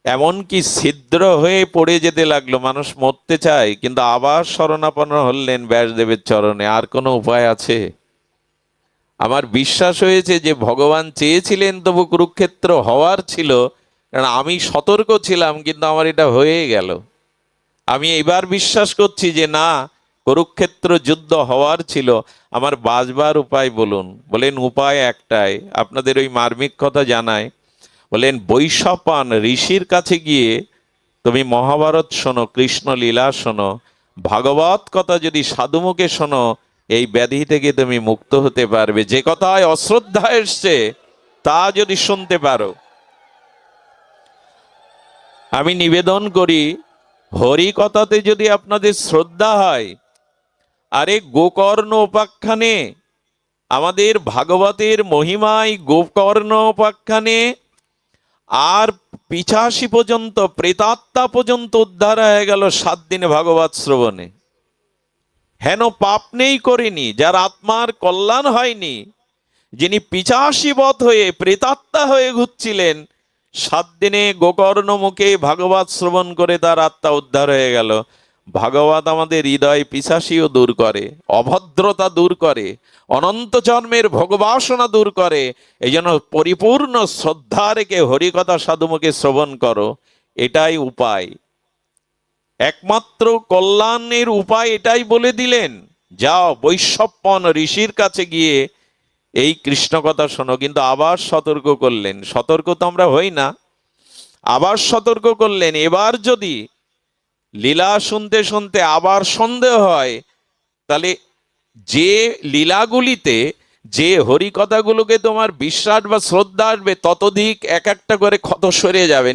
এমনকি ছিদ্র হয়ে পড়ে যেতে লাগলো, মানুষ মরতে চায়, কিন্তু আবার শরণাপন্ন হলেন ব্যাসদেবের চরণে। আর কোনো উপায় আছে? আমার বিশ্বাস হয়েছে যে ভগবান চেয়েছিলেন, তবু কুরুক্ষেত্র হওয়ার ছিল, কারণ আমি সতর্ক ছিলাম, কিন্তু আমার এটা হয়ে গেল। আমি এবার বিশ্বাস করছি যে না, কুরুক্ষেত্র যুদ্ধ হওয়ার ছিল। আমার বাঁচবার উপায় বলুন। বলেন উপায় একটাই, আপনাদের ওই মার্মিক কথা জানায়। বলেন বৈশাপান ঋষির কাছে গিয়ে তুমি মহাভারত শোনো, কৃষ্ণ লীলা শোনো, ভাগবত কথা যদি সাধুমুখে শোনো, এই ব্যাধি থেকে তুমি মুক্ত হতে পারবে। যে কথায় অশ্রদ্ধা এসছে তা যদি শুনতে পারো। আমি নিবেদন করি, হরি কথাতে যদি আপনাদের শ্রদ্ধা হয়, আরে গোকর্ণ উপাখ্যানে, আমাদের ভাগবতের মহিমায় গোকর্ণ উপাখ্যানে আর 85 পর্যন্ত প্রেতাত্মা পর্যন্ত উদ্ধার হয়ে গেল 7 দিনে ভাগবত শ্রবণে। হেন পাপ নেই করেনি, যার আত্মার কল্যাণ হয়নি, যিনি 85 বৎ হয়ে প্রেতাত্মা হয়ে ঘুরছিলেন, 7 দিনে গোকর্ণ মুখে ভাগবত শ্রবণ করে তার আত্মা উদ্ধার হয়ে গেল। ভাগবত আমাদের হৃদয় পিশাচিও দূর করে, অভদ্রতা দূর করে, অনন্ত জন্মের ভোগবাসনা দূর করে। এই জন্য পরিপূর্ণ শ্রদ্ধা রেখে হরিকথা সাধুমুখে শ্রবণ করো, এটাই উপায়। একমাত্র কল্যাণের উপায় এটাই বলে দিলেন, যাও বৈষ্ণবপন ঋষির কাছে গিয়ে এই কৃষ্ণ কথা শোনো। কিন্তু আবার সতর্ক করলেন, সতর্ক তো আমরা হই না, আবার সতর্ক করলেন, এবার যদি লীলা শুনতে শুনতে আবার সন্দেহ হয়, তাহলে যে লীলাগুলিতে যে হরিকথাগুলোকে তোমার বিশ্বাস বা শ্রদ্ধা আসবে, ততোধিক এক একটা করে ক্ষত সরে যাবে,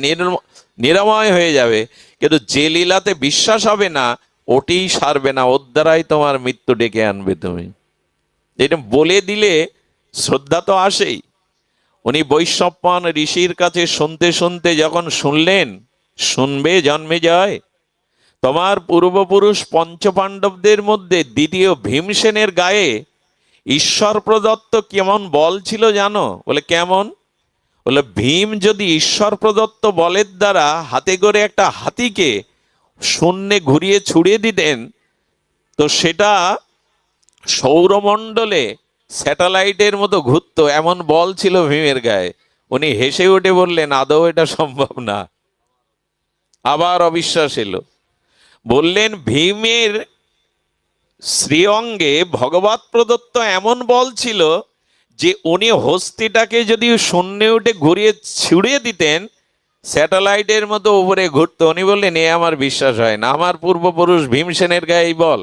নিরাময় হয়ে যাবে। কিন্তু যে লীলাতে বিশ্বাস হবে না, ওটি সারবে না, ওর দ্বারাই তোমার মৃত্যু ডেকে আনবে। তুমি এটা বলে দিলে শ্রদ্ধা তো আসেই। উনি বৈষ্ণবপন ঋষির কাছে শুনতে শুনতে যখন শুনলেন, শুনবে জন্মে যায়। তোমার পূর্বপুরুষ পঞ্চপাণ্ডবদের মধ্যে দ্বিতীয় ভীমসেনের গায়ে ঈশ্বর প্রদত্ত কেমন বল ছিল জানো? বলে কেমন? বলে ভীম যদি ঈশ্বর প্রদত্ত বলের দ্বারা হাতে করে একটা হাতিকে শূন্যে ঘুরিয়ে ছুড়িয়ে দিতেন, তো সেটা সৌরমণ্ডলে স্যাটেলাইটের মতো ঘুরতো, এমন বল ছিল ভীমের গায়ে। উনি হেসে উঠে বললেন, আদৌ এটা সম্ভব না। আবার অবিশ্বাস এলো। বললেন, ভীমের শ্রীঅঙ্গে ভগবত প্রদত্ত এমন বল ছিল যে উনি হস্তিটাকে যদি শূন্যে উঠে ঘুরিয়ে ছুড়িয়ে দিতেন, স্যাটেলাইটের মতো উপরে ঘুরতো। উনি বললেন, এ আমার বিশ্বাস হয় না, আমার পূর্বপুরুষ ভীমসেনের গায়ে এই বল।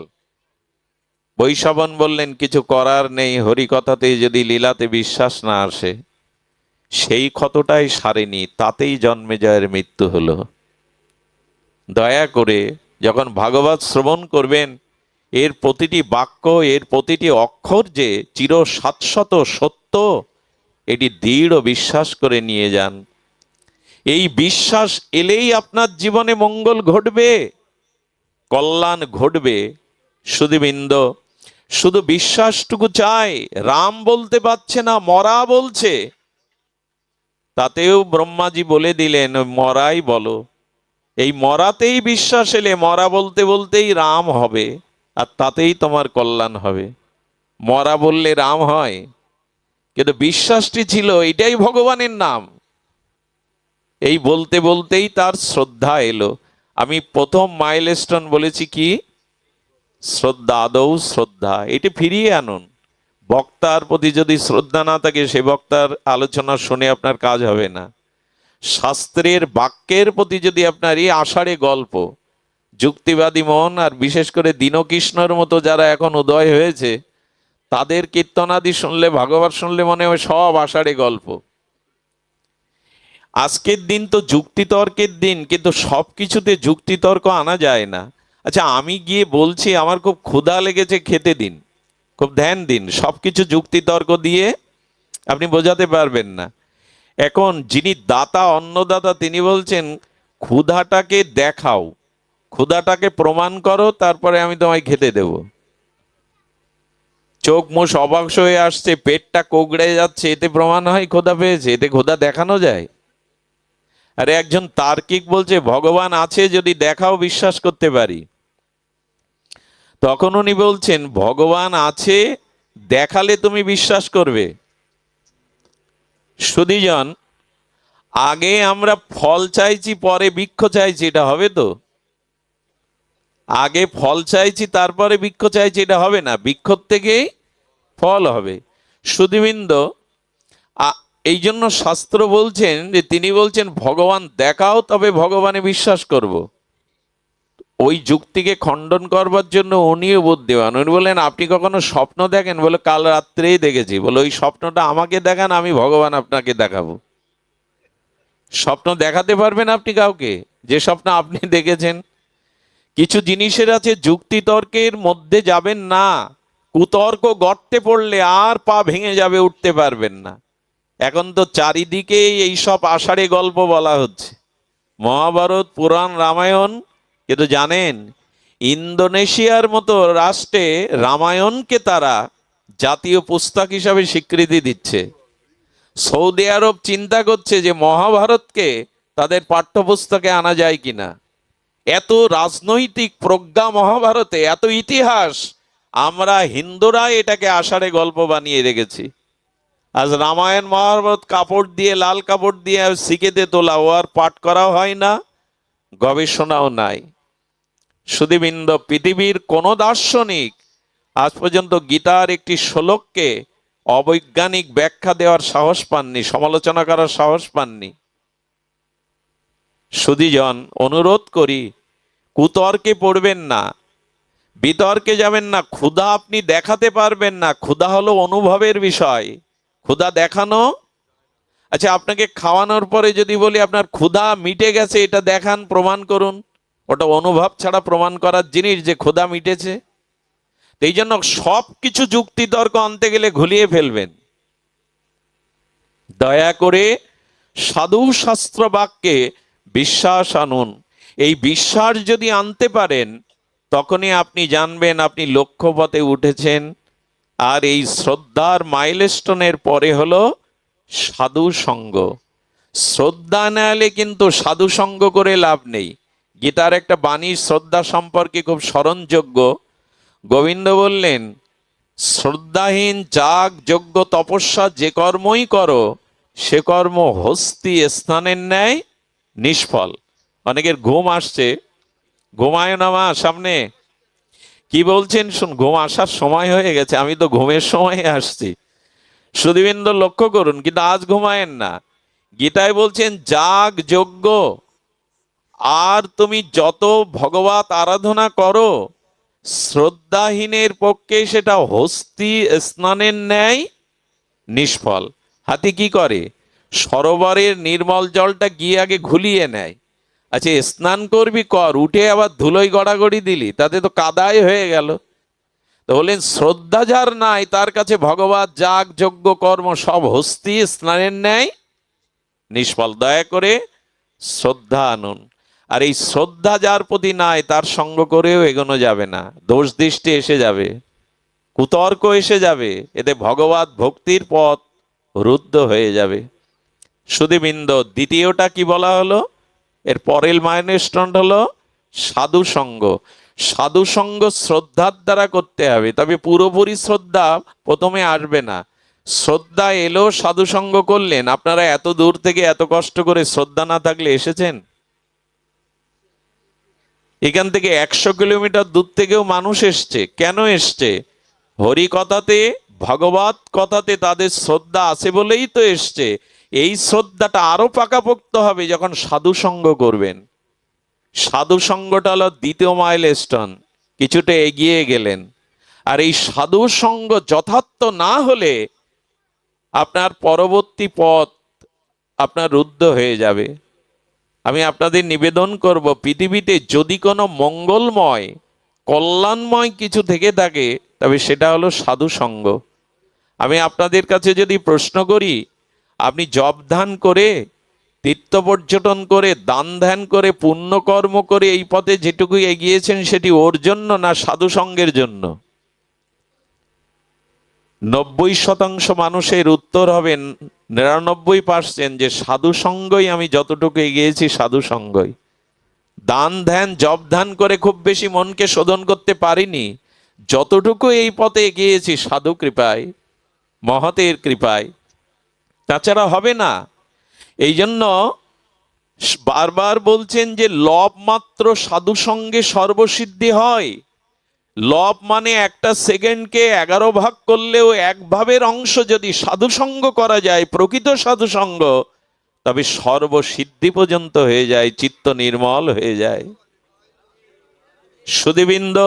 বৈশাবন বললেন, কিছু করার নেই, হরিকথাতে যদি লীলাতে বিশ্বাস না আসে, সেই ক্ষতটাই সারেনি, তাতেই জন্মেজয়ের মৃত্যু হলো। দয়া করে যখন ভাগবত শ্রবণ করবেন, এর প্রতিটি বাক্য, এর প্রতিটি অক্ষর যে চির শাশ্বত সত্য, এটি দৃঢ় বিশ্বাস করে নিয়ে যান। এই বিশ্বাস এলেই আপনার জীবনে মঙ্গল ঘটবে, কল্যাণ ঘটবে। সুধীবৃন্দ, শুধু বিশ্বাসটুকু চাই। রাম বলতে পারছে না, মরা বলছে, তাতেও ব্রহ্মাজি বলে দিলেন, মরাই বলো। এই মরাতেই বিশ্বাস এলে মরা বলতে বলতেই রাম হবে, আর তাতেই তোমার কল্যাণ হবে। মরা বললে রাম হয়, কিন্তু বিশ্বাসটি ছিল এটাই ভগবানের নাম। এই বলতে বলতেই তার শ্রদ্ধা এলো। আমি প্রথম মাইলস্টোন বলেছি কি? শ্রদ্ধা, আদৌ শ্রদ্ধা। এটি ফিরিয়ে আনুন। বক্তার প্রতি যদি শ্রদ্ধা না থাকে, সে বক্তার আলোচনা শুনে আপনার কাজ হবে না। শাস্ত্রের বাক্যের প্রতি যদি আপনার এই আষাঢ়ে গল্প, যুক্তিবাদী মন, আর বিশেষ করে দীনকৃষ্ণর মতো যারা এখন উদয় হয়েছে, তাদের কীর্তনাদি শুনলে, ভাগবত শুনলে মনে হয় সব আষাঢ়ে গল্প। আজকের দিন তো যুক্তিতর্কের দিন, কিন্তু সব কিছুতে যুক্তিতর্ক আনা যায় না। আচ্ছা, আমি গিয়ে বলছি আমার খুব ক্ষুধা লেগেছে, খেতে দিন, খুব ধ্যান দিন, সবকিছু যুক্তিতর্ক দিয়ে আপনি বোঝাতে পারবেন না। এখন যিনি দাতা, অন্নদাতা, তিনি বলছেন, ক্ষুধাটাকে দেখাও, ক্ষুধাটাকে প্রমাণ করো, তারপরে আমি তোমায় খেতে দেব। চোখ মুখ অবাক হয়ে আসছে, পেটটা কোগড়ে যাচ্ছে, এতে প্রমাণ হয় ক্ষুধা পেয়েছে? এতে ক্ষুধা দেখানো যায়? আরে একজন তার্কিক বলছে, ভগবান আছে, যদি দেখাও বিশ্বাস করতে পারি। তখন উনি বলছেন, ভগবান আছে, দেখালে তুমি বিশ্বাস করবে। সুধীজন, আগে আমরা ফল চাইছি, পরে বৃক্ষ চাইছি, এটা হবে তো? আগে ফল চাইছি, তারপরে বৃক্ষ চাইছি, এটা হবে না। বৃক্ষ থেকেই ফল হবে। সুধীবৃন্দ, এই জন্য শাস্ত্র বলছেন যে, তিনি বলছেন ভগবান দেখাও, তবে ভগবানে বিশ্বাস করব। ওই যুক্তিকে খণ্ডন করবার জন্য উনিও বুদ্ধিমান। উনি বললেন আপনি কখনো স্বপ্ন দেখেন? বলে কাল রাত্রেই দেখেছি। বলে ওই স্বপ্নটা আমাকে দেখান, আমি ভগবান আপনাকে দেখাবো। স্বপ্ন দেখাতে পারবেন আপনি কাউকে যে স্বপ্ন আপনি দেখেছেন? কিছু জিনিসের আছে যুক্তিতর্কের মধ্যে যাবেন না, কুতর্ক গর্তে পড়লে আর পা ভেঙে যাবে, উঠতে পারবেন না। এখন তো চারিদিকেই এইসব আষাঢ়ে গল্প বলা হচ্ছে, মহাভারত, পুরাণ, রামায়ণ। কিন্তু জানেন ইন্দোনেশিয়ার মতো রাষ্ট্রে রামায়ণকে তারা জাতীয় পুস্তক হিসাবে স্বীকৃতি দিচ্ছে। সৌদি আরব চিন্তা করছে যে মহাভারতকে তাদের পাঠ্যপুস্তকে আনা যায় কিনা। এত রাজনৈতিক প্রজ্ঞা মহাভারতে, এত ইতিহাস, আমরা হিন্দুরা এটাকে আষাঢ়ে গল্প বানিয়ে রেখেছি। আজ রামায়ণ মহাভারত কাপড় দিয়ে, লাল কাপড় দিয়ে শিখেতে তোলা, ও আর পাঠ করাও হয় না, গবেষণাও নাই। সুধীবৃন্দ, পৃথিবীর কোন দার্শনিক আজ পর্যন্ত গীতার একটি শ্লোককে অবৈজ্ঞানিক ব্যাখ্যা দেওয়ার সাহস পাননি, সমালোচনা করার সাহস পাননি। সুধীজন, অনুরোধ করি কুতর্কে পড়বেন না, বিতর্কে যাবেন না। ক্ষুধা আপনি দেখাতে পারবেন না, ক্ষুধা হলো অনুভবের বিষয়। ক্ষুধা দেখানো, আচ্ছা আপনাকে খাওয়ানোর পরে যদি বলি আপনার ক্ষুধা মিটে গেছে, এটা দেখান, প্রমাণ করুন, ওটা অনুভব ছাড়া প্রমাণ করার জিনিস যে ক্ষুধা মিটেছে। এই জন্য সব কিছু যুক্তি তর্ক আনতে গেলে ঘুলিয়ে ফেলবেন। দয়া করে সাধু শাস্ত্র বাক্যে বিশ্বাস আনুন। এই বিশ্বাস যদি আনতে পারেন তখনই আপনি জানবেন আপনি লক্ষ্যপথে উঠেছেন। আর এই শ্রদ্ধার মাইলস্টোনের পরে হলো সাধু সঙ্গ। শ্রদ্ধা না এলে কিন্তু সাধু সঙ্গ করে লাভ নেই। গীতার একটা বাণী শ্রদ্ধা সম্পর্কে খুব স্মরণযোগ্য। গোবিন্দ বললেন, শ্রদ্ধাহীন যাগ যজ্ঞ তপস্যা যে কর্মই করো সে কর্ম হস্তি স্নানের ন্যায় নিষ্ফল। অনেকের ঘুম আসছে, ঘুমায় না মা সামনে, কি বলছেন শুন, ঘুম আসার সময় হয়ে গেছে, আমি তো ঘুমের সময় আসছি। সুধীবৃন্দ লক্ষ্য করুন, কিন্তু আজ ঘুমায়েন না। গীতায় বলছেন যাগ যজ্ঞ আর তুমি যত ভগবত আরাধনা করো, শ্রদ্ধাহীনের পক্ষে সেটা হস্তি স্নানের ন্যায় নিষ্ফল। হাতি কি করে? সরোবরের নির্মল জলটা গিয়ে আগে ঘুলিয়ে নেয়। আচ্ছা স্নান করবি কর, উঠে আবার ধুলোয় গড়াগড়ি দিলি, তাতে তো কাদাই হয়ে গেল। তো বললেন শ্রদ্ধা যার নাই তার কাছে ভগবত যাগ যজ্ঞ কর্ম সব হস্তি স্নানের ন্যায় নিষ্ফল। দয়া করে শ্রদ্ধা আনুন। আর এই শ্রদ্ধা যার প্রতি নাই তার সঙ্গ করেও এগোনো যাবে না, দোষ দৃষ্টি এসে যাবে, কুতর্ক এসে যাবে, এতে ভগবত ভক্তির পথ রুদ্ধ হয়ে যাবে। সুধীবৃন্দ, দ্বিতীয়টা কি বলা হলো? এর পরের মাইলস্টোন হলো সাধু সঙ্গ। সাধু সঙ্গ শ্রদ্ধার দ্বারা করতে হবে, তবে পুরোপুরি শ্রদ্ধা প্রথমে আসবে না। শ্রদ্ধা এলো, সাধু সঙ্গ করলেন। আপনারা এত দূর থেকে এত কষ্ট করে শ্রদ্ধা না থাকলে এসেছেন? এখান থেকে 100 কিলোমিটার দূর থেকেও মানুষ এসছে। কেন এসছে? হরি কথাতে, ভগবত কথাতে তাদের শ্রদ্ধা আছে বলেই তো এসছে। এই শ্রদ্ধাটা আরো পাকাপোক্ত হবে যখন সাধু সঙ্গ করবেন। সাধু সঙ্গটা হলো দ্বিতীয় মাইলস্টোন, কিছুটা এগিয়ে গেলেন। আর এই সাধু সঙ্গ যথার্থ না হলে আপনার পরবর্তী পথ আপনার রুদ্ধ হয়ে যাবে। আমি আপনাদের নিবেদন করব, পৃথিবীতে যদি কোনো মঙ্গলময় কল্যাণময় কিছু থেকে থাকে তবে সেটা হলো সাধু সঙ্গ। আমি আপনাদের কাছে যদি প্রশ্ন করি, আপনি জপ ধ্যান করে, তীর্থ পর্যটন করে, দান ধ্যান করে, পুণ্যকর্ম করে এই পথে যেটুকু এগিয়েছেন সেটি ওর জন্য না সাধু সঙ্গের জন্য? 90% মানুষের উত্তর হবে 99% যে সাধু সঙ্গই, আমি যতটুকু এগিয়েছি সাধু সঙ্গই। দান ধ্যান জপ ধ্যান করে খুব বেশি মনকে শোধন করতে পারিনি, যতটুকু এই পথে এগিয়েছি সাধু কৃপায়, মহতের কৃপায়, তাছাড়া হবে না। এই জন্য বারবার বলছেন যে লব মাত্র সাধু সঙ্গে সর্বসিদ্ধি হয়। লব মানে একটা সেকেন্ডকে 11 ভাগ করলেও এক ভাবের অংশ যদি সাধু সঙ্গ করা যায়, প্রকৃত সাধু সঙ্গ, তবে সর্বসিদ্ধি পর্যন্ত হয়ে যায়, চিত্ত নির্মল হয়ে যায়। সুধীবৃন্দ,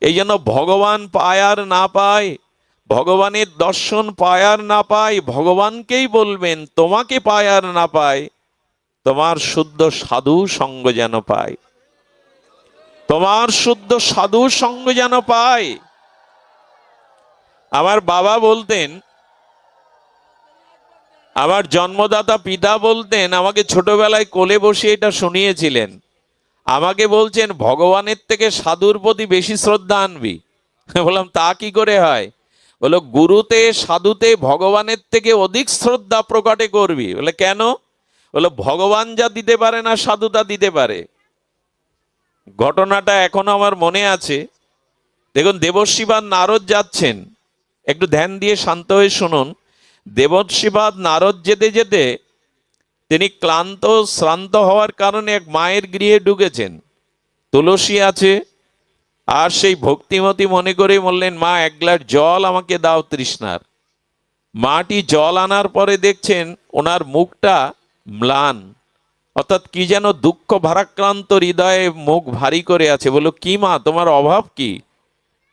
এই জন্য ভগবান পায় আর না পায়, ভগবানের দর্শন পায় আর না পায়, ভগবানকেই বলবেন তোমাকে পায় আর না পায়, তোমার শুদ্ধ সাধু সঙ্গ যেন পায়, তোমার শুদ্ধ সাধু সঙ্গ যেন পায়। আমার বাবা বলতেন, আমার জন্মদাতা পিতা বলতেন, আমাকে ছোটবেলায় কোলে বসে এটা শুনিয়েছিলেন, আমাকে বলছেন ভগবানের থেকে সাধুর প্রতি বেশি শ্রদ্ধা আনবি। বললাম তা কি করে হয়? বললো গুরুতে সাধুতে ভগবানের থেকে অধিক শ্রদ্ধা প্রকটে করবি। বলে কেন? বললো ভগবান যা দিতে পারে না সাধু তা দিতে পারে। ঘটনাটা এখনো আমার মনে আছে। দেখুন, দেবর্ষিবাদ নারদ যাচ্ছেন, একটু ধ্যান দিয়ে শান্ত হয়ে শুনুন। দেবর্ষিবাদ নারদ যেতে যেতে তিনি ক্লান্ত শ্রান্ত হওয়ার কারণে এক মায়ের গৃহে ঢুকেছেন। তুলসী আছে, আর সেই ভক্তিমতী মনে করে বললেন, মা এক গ্লাস জল আমাকে দাও তৃষ্ণার। মাটি জল আনার পরে দেখছেন ওনার মুখটা ম্লান, অর্থাৎ কি যেন দুঃখ ভারাক্রান্ত হৃদয়ে মুখ ভারী করে আছে। বলল কি মা, তোমার অভাব কি?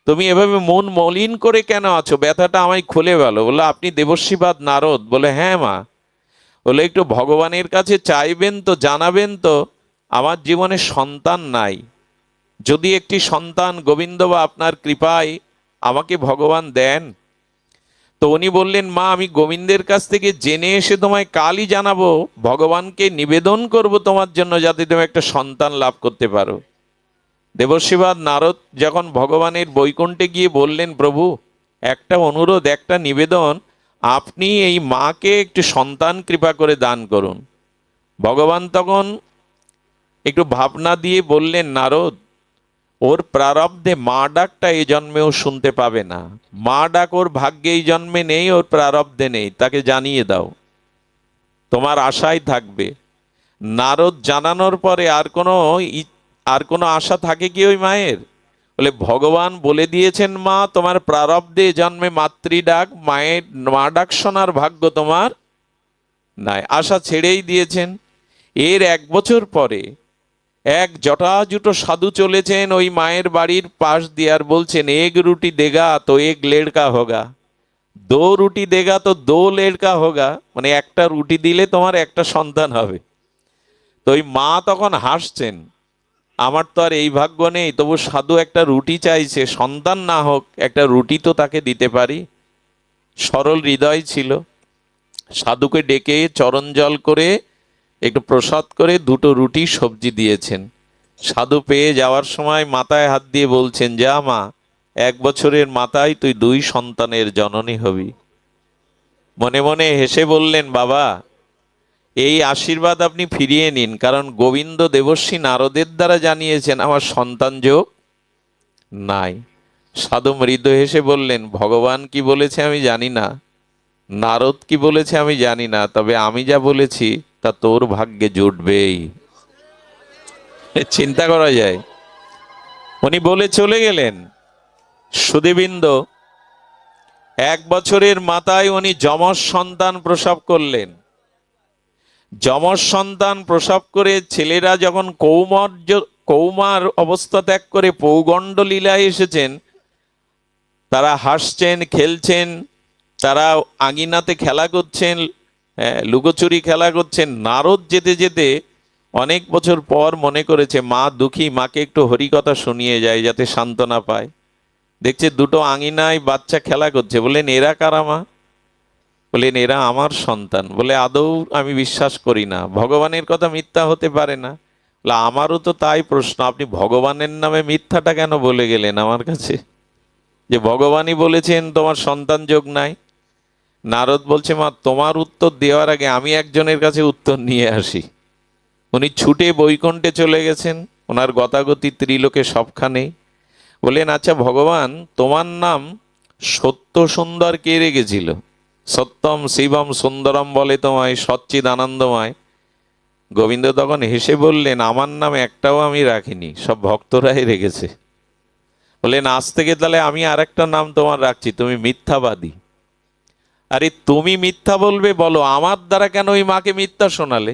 তুমি এভাবে মন মলিন করে কেন আছো? ব্যথাটা আমায় খুলে বলো। বললো আপনি দেবর্ষিবাদ নারদ? বলে হ্যাঁ মা। বলে একটু ভগবানের কাছে চাইবেন তো, জানাবেন তো আমার জীবনে সন্তান নাই, যদি একটি সন্তান গোবিন্দ বা আপনার কৃপায় আমাকে ভগবান দেন। তো উনি বললেন, মা আমি গোবিন্দের কাছ থেকে জেনে এসে তোমায় কালই জানাবো, ভগবানকে নিবেদন করব তোমার জন্য, যাতে তুমি একটা সন্তান লাভ করতে পারো। দেবর্ষিবাদ নারদ যখন ভগবানের বৈকুণ্ঠে গিয়ে বললেন, প্রভু একটা অনুরোধ, একটা নিবেদন, আপনি এই মাকে একটু সন্তান কৃপা করে দান করুন। ভগবান তখন একটু ভাবনা দিয়ে বললেন, নারদ ওর প্রারব্ধে মা ডাকটা এই জন্মেও শুনতে পাবে না, মা ডাক ওর ভাগ্যে এই জন্মে নেই, ওর প্রারব্ধে নেই, তাকে জানিয়ে দাও, তোমার আশায় থাকবে। নারদ জানানোর পরে আর কোনো আশা থাকে কি ওই মায়ের? বলে ভগবান বলে দিয়েছেন, মা তোমার প্রারব্ধে জন্মে মাতৃ ডাক, মায়ের মা ডাক শোনার ভাগ্য তোমার নাই, আশা ছেড়েই দিয়েছেন। এর 1 বছর পরে এক জটাজুটো সাধু চলেছেন ওই মায়ের বাড়ির পাশ দিয়ে, আর বলছেন এক রুটি দেগা তো এক লেড়কা হোগা, 2 রুটি দেগা তো 2 লেড়কা হোগা, মানে একটা রুটি দিলে তোমার একটা সন্তান হবে। তো ওই মা তখন হাসছেন, আমার তো আর এই ভাগ্য নেই, তবু সাধু একটা রুটি চাইছে, সন্তান না হোক একটা রুটি তো তাকে দিতে পারি। সরল হৃদয় ছিল। সাধুকে ডেকে চরণ জল করে একটু প্রসাদ করে 2টো রুটি সবজি দিয়েছেন। সাধু পেয়ে যাওয়ার সময় মাথায় হাত দিয়ে বলছেন, যা মা 1 বছরের মাথায় তুই 2 সন্তানের জননী হবি। মনে মনে হেসে বললেন, বাবা এই আশীর্বাদ আপনি ফিরিয়ে নিন, কারণ গোবিন্দ দেবর্ষী নারদের দ্বারা জানিয়েছেন আমার সন্তান যোগ নাই। সাধু মৃদু হেসে বললেন, ভগবান কি বলেছে আমি জানি না, নারদ কি বলেছে আমি জানি না, তবে আমি যা বলেছি তা তোর ভাগ্যে জুটবেই। চিন্তা করা যায়। উনি বলে চলে গেলেন। সুধীবৃন্দ, 1 বছরের মাথায় উনি যমজ সন্তান প্রসব করলেন। যমজ সন্তান প্রসব করে ছেলেরা যখন কৌমার অবস্থা ত্যাগ করে পৌগণ্ড লীলায় এসেছেন, তারা হাসছেন, খেলছেন, তারা আঙিনাতে খেলা করছেন, লুকোচুরি খেলা করছেন। নারদ যেতে যেতে অনেক বছর পর মনে করেছে মা দুঃখী, মাকে একটু হরিকথা শুনিয়ে যায় যাতে সান্ত্বনা পায়। দেখছে 2টো আঙিনায় বাচ্চা খেলা করছে। বললেন এরা কারা মা? বললেন এরা আমার সন্তান। বলে আদৌ আমি বিশ্বাস করি না, ভগবানের কথা মিথ্যা হতে পারে না। বলে আমারও তো তাই প্রশ্ন, আপনি ভগবানের নামে মিথ্যাটা কেন বলে গেলেন আমার কাছে, যে ভগবানই বলেছেন তোমার সন্তান যোগ নাই? নারদ বলছে, মা তোমার উত্তর দেওয়ার আগে আমি একজনের কাছে উত্তর নিয়ে আসি। উনি ছুটে বৈকুণ্ঠে চলে গেছেন, ওনার গতাগতি ত্রিলোকে সবখানে। বললেন আচ্ছা ভগবান, তোমার নাম সত্য সুন্দর কে রেখেছিল? সত্যম শিবম সুন্দরম বলে তোমায়, সচ্চিদ আনন্দময়। গোবিন্দ তখন হেসে বললেন, আমার নাম একটাও আমি রাখিনি, সব ভক্তরাই রেখেছে। বললেন আজ থেকে তাহলে আমি আর একটা নাম তোমার রাখছি, তুমি মিথ্যাবাদী। আরে তুমি মিথ্যা বলবে বলো, আমার দ্বারা কেন ওই মাকে মিথ্যা শোনালে?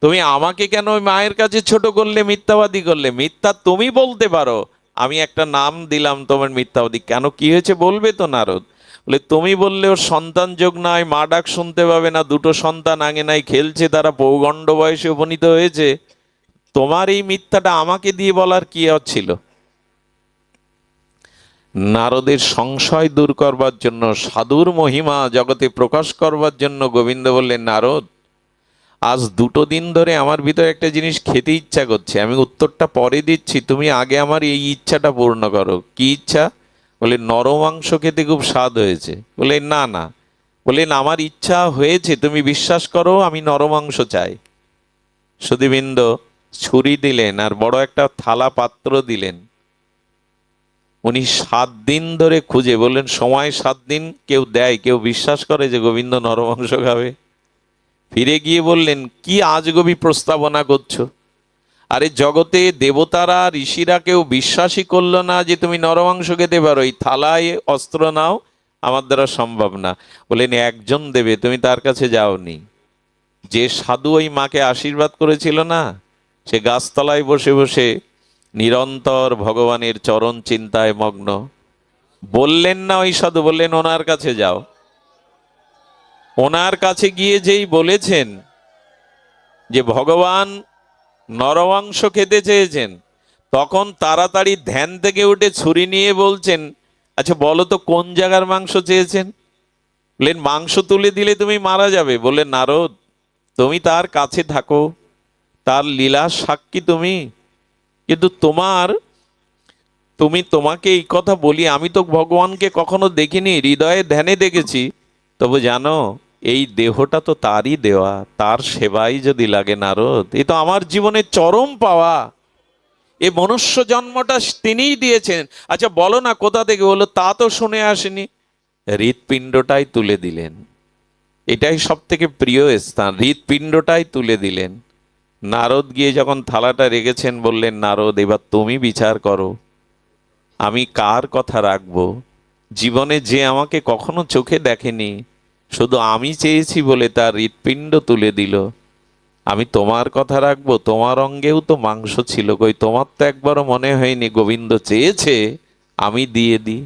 তুমি আমাকে কেন ওই মায়ের কাছে ছোট করলে, মিথ্যাবাদী করলে? মিথ্যা তুমি বলতে পারো, আমি একটা নাম দিলাম তোমার মিথ্যাবাদী। কেন, কি হয়েছে বলবে তো নারদ। বলে তুমি বললে ওর সন্তান যোগ নাই, মা ডাক শুনতে পাবে না, দুটো সন্তান আঙিনায় খেলছে, তারা পৌগণ্ড বয়সে উপনীত হয়েছে। তোমার এই মিথ্যাটা আমাকে দিয়ে বলার কি ছিল? নারদের সংশয় দূর করবার জন্য, সাধুর মহিমা জগতে প্রকাশ করবার জন্য গোবিন্দ বললেন, নারদ আজ দুটো দিন ধরে আমার ভিতরে একটা জিনিস খেতে ইচ্ছা করছে, আমি উত্তরটা পরে দিচ্ছি, তুমি আগে আমার এই ইচ্ছাটা পূর্ণ করো। কি ইচ্ছা? বলে নরমাংস খেতে খুব স্বাদ হয়েছে। বলে না না। বললেন আমার ইচ্ছা হয়েছে, তুমি বিশ্বাস করো, আমি নরমাংস চাই। সুধীবৃন্দ ছুরি দিলেন আর বড় একটা থালা পাত্র দিলেন। উনি 7 দিন ধরে খুঁজে, বললেন সময় 7 দিন, কেউ দেয়, কেউ বিশ্বাস করে যে গোবিন্দ নরমাংস খাবে? ফিরে গিয়ে বললেন, কি আজগবি প্রস্তাবনা করছো? আরে জগতে দেবতারা ঋষিরা কেউ বিশ্বাসই করলো না যে তুমি নরমাংস খেতে পারো, এই থালায় অস্ত্র নাও, আমার দ্বারা সম্ভব না। বললেন একজন দেবে, তুমি তার কাছে যাওনি। যে সাধু ওই মাকে আশীর্বাদ করেছিল না, সে গাছতলায় বসে বসে নিরন্তর ভগবানের চরণ চিন্তায় মগ্ন। বললেন না ওই সাধু, বললেন ওনার কাছে যাও। ওনার কাছে গিয়ে যেই বলেছেন যে ভগবান নরমাংস খেতে চেয়েছেন, তখন তাড়াতাড়ি ধ্যান থেকে উঠে ছুরি নিয়ে বলছেন, আচ্ছা বলো তো কোন জায়গার মাংস চেয়েছেন? বললেন মাংস তুলে দিলে তুমি মারা যাবে। বললেন নারদ তুমি তার কাছে থাকো, তার লীলা সাক্ষী তুমি, কিন্তু তোমাকে এই কথা বলি, আমি তো ভগবানকে কখনো দেখিনি, হৃদয়ে ধ্যানে দেখেছি। তবু জানো এই দেহটা তো তারই দেওয়া, তার সেবাই যদি লাগে নারদ, এ তো আমার জীবনের চরম পাওয়া। এ মনুষ্য জন্মটা তিনিই দিয়েছেন। আচ্ছা বলো না কোথা থেকে? বলো তা তো শুনে আসেনি। হৃৎপিণ্ডটাই তুলে দিলেন। এটাই সব থেকে প্রিয় স্থান, হৃৎপিণ্ডটাই তুলে দিলেন। নারদ গিয়ে যখন থালাটা রেখেছেন, বললেন নারদ এবার তুমি বিচার করো, আমি কার কথা রাখবো? জীবনে যে আমাকে কখনো চোখে দেখেনি, শুধু আমি চেয়েছি বলে তার হৃৎপিণ্ড তুলে দিল, আমি তোমার কথা রাখবো? তোমার অঙ্গেও তো মাংস ছিল, কই তোমার তো একবারও মনে হয়নি গোবিন্দ চেয়েছে আমি দিয়ে দিই?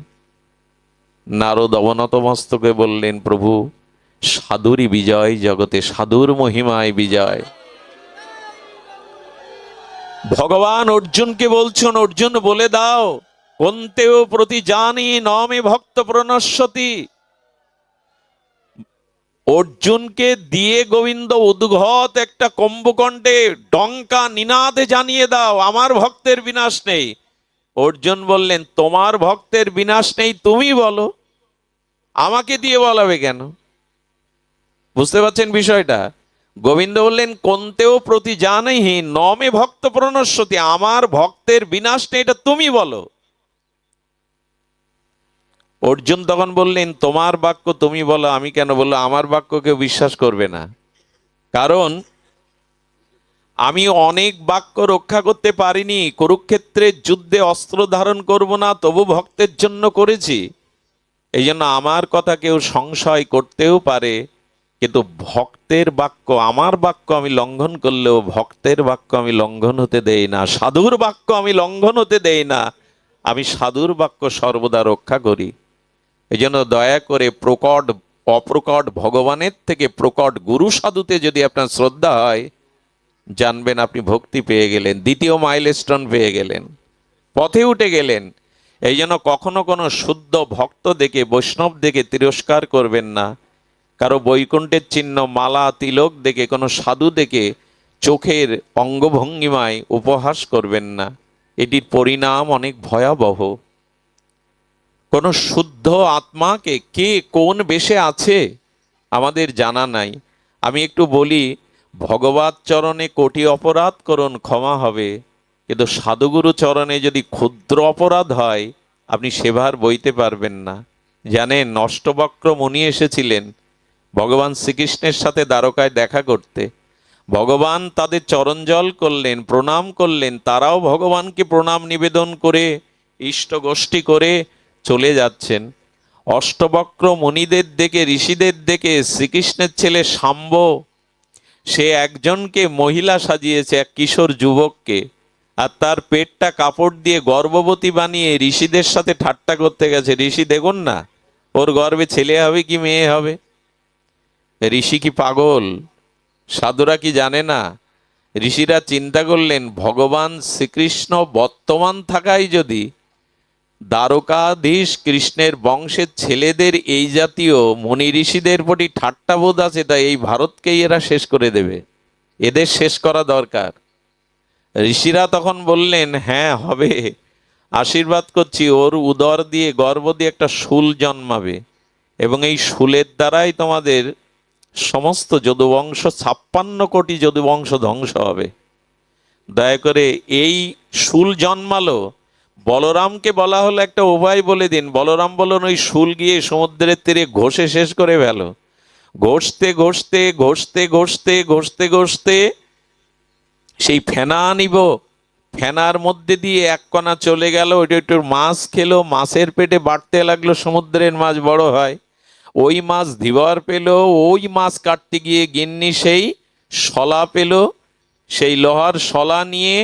নারদ অবনত মস্তকে বললেন, প্রভু সাধুরই বিজয় জগতে, সাধুর মহিমায় বিজয়। ভগবান অর্জুনকে বলছেন, অর্জুন বলে দাও, কোন্তেও প্রতি জানি নমে ভক্ত প্রণশ্যতি। অর্জুনকে দিয়ে গোবিন্দ উদ্ঘট একটা কুম্ভকণ্ঠে ডঙ্কা নিনাদে জানিয়ে দাও আমার ভক্তের বিনাশ নেই। অর্জুন বললেন তোমার ভক্তের বিনাশ নেই তুমি বলো, আমাকে দিয়ে বলাবে কেন? বুঝতে পারছেন বিষয়টা? গোবিন্দ বললেন কোন্তেও প্রতি জানেহি নমে ভক্ত প্রণশ্যতি, আমার ভক্তের বিনাশ নেই, এটা তুমি বলো। অর্জুন তখন বললেন তোমার বাক্য তুমি বলো, আমি কেন বললো? আমার বাক্য কেউ বিশ্বাস করবে না, কারণ আমি অনেক বাক্য রক্ষা করতে পারিনি। কুরুক্ষেত্রের যুদ্ধে অস্ত্র ধারণ করব না, তবু ভক্তের জন্য করেছি। এই জন্য আমার কথা কেউ সংশয় করতেও পারে, কিন্তু ভক্তের বাক্য, আমার বাক্য আমি লঙ্ঘন করলেও ভক্তের বাক্য আমি লঙ্ঘন হতে দেই না, সাধুর বাক্য আমি লঙ্ঘন হতে দেই না। আমি সাধুর বাক্য সর্বদা রক্ষা করি। এই জন্য দয়া করে প্রকট অপ্রকট ভগবানের থেকে প্রকট গুরু সাধুতে যদি আপনার শ্রদ্ধা হয়, জানবেন আপনি ভক্তি পেয়ে গেলেন, দ্বিতীয় মাইলস্টোন পেয়ে গেলেন, পথে উঠে গেলেন। এই জন্য কখনো কোনো শুদ্ধ ভক্ত দেখে, বৈষ্ণব দেখে তিরস্কার করবেন না। কারো বৈকুণ্ঠের চিহ্ন, মালা, তিলক দেখে, কোনো সাধু দেখে চোখের অঙ্গভঙ্গিমায় উপহাস করবেন না, এটির পরিণাম অনেক ভয়াবহ। কোনো শুদ্ধ আত্মাকে কে কোন বেশে আছে আমাদের জানা নাই। আমি একটু বলি, ভগবত চরণে কোটি অপরাধ করুন ক্ষমা হবে, কিন্তু সাধুগুরু চরণে যদি ক্ষুদ্র অপরাধ হয় আপনি সেভার বইতে পারবেন না। জানেন অষ্টবক্র মুনি এসেছিলেন ভগবান শ্রীকৃষ্ণের সাথে দ্বারকায় দেখা করতে। ভগবান তাদের চরণ জল করলেন, প্রণাম করলেন, তারাও ভগবানকে প্রণাম নিবেদন করে ইষ্ট গোষ্ঠী করে চলে যাচ্ছেন। অষ্টবক্র মুনিদের দেখে, ঋষিদের দেখে শ্রীকৃষ্ণের ছেলে শাম্ব সে একজনকে মহিলা সাজিয়েছে, এক কিশোর যুবককে, আর তার পেটটা কাপড় দিয়ে গর্ভবতী বানিয়ে ঋষিদের সাথে ঠাট্টা করতে গেছে। ঋষি দেখুন না, ওর গর্ভে ছেলে হবে কি মেয়ে হবে? ঋষি কি পাগল? সাধুরা কি জানে না? ঋষিরা চিন্তা করলেন, ভগবান শ্রীকৃষ্ণ বর্তমান থাকায় যদি দ্বারকাধীশ কৃষ্ণের বংশের ছেলেদের এই জাতীয় মুনি ঋষিদের প্রতি ঠাট্টাবোধ আছে, তাই এই ভারতকেই এরা শেষ করে দেবে, এদের শেষ করা দরকার। ঋষিরা তখন বললেন, হ্যাঁ হবে, আশীর্বাদ করছি, ওর উদর দিয়ে গর্ভ দিয়ে একটা শূল জন্মাবে, এবং এই শূলের দ্বারাই তোমাদের সমস্ত যদুবংশ 56 কোটি যদুবংশ ধ্বংস হবে। দয়া করে এই শূল জন্মালো, বলরামকে বলা হলো একটা উপায় বলে দিন। বলরাম বললেন, ওই শূল গিয়ে সমুদ্রের তীরে ঘষে শেষ করে ফেলো। ঘষতে ঘষতে ঘষতে ঘষতে ঘষতে ঘষতে সেই ফেনা নিব, ফেনার মধ্যে দিয়ে এক কণা চলে গেল, ওইটা একটু মাছ খেলো, মাছের পেটে বাড়তে লাগলো, সমুদ্রের মাছ বড় হয়, ওই মাছ ধীবর পেল, ওই মাছ কাটতে গিয়ে গিন্নি সেই শলা পেল, সেই লোহার শলা নিয়ে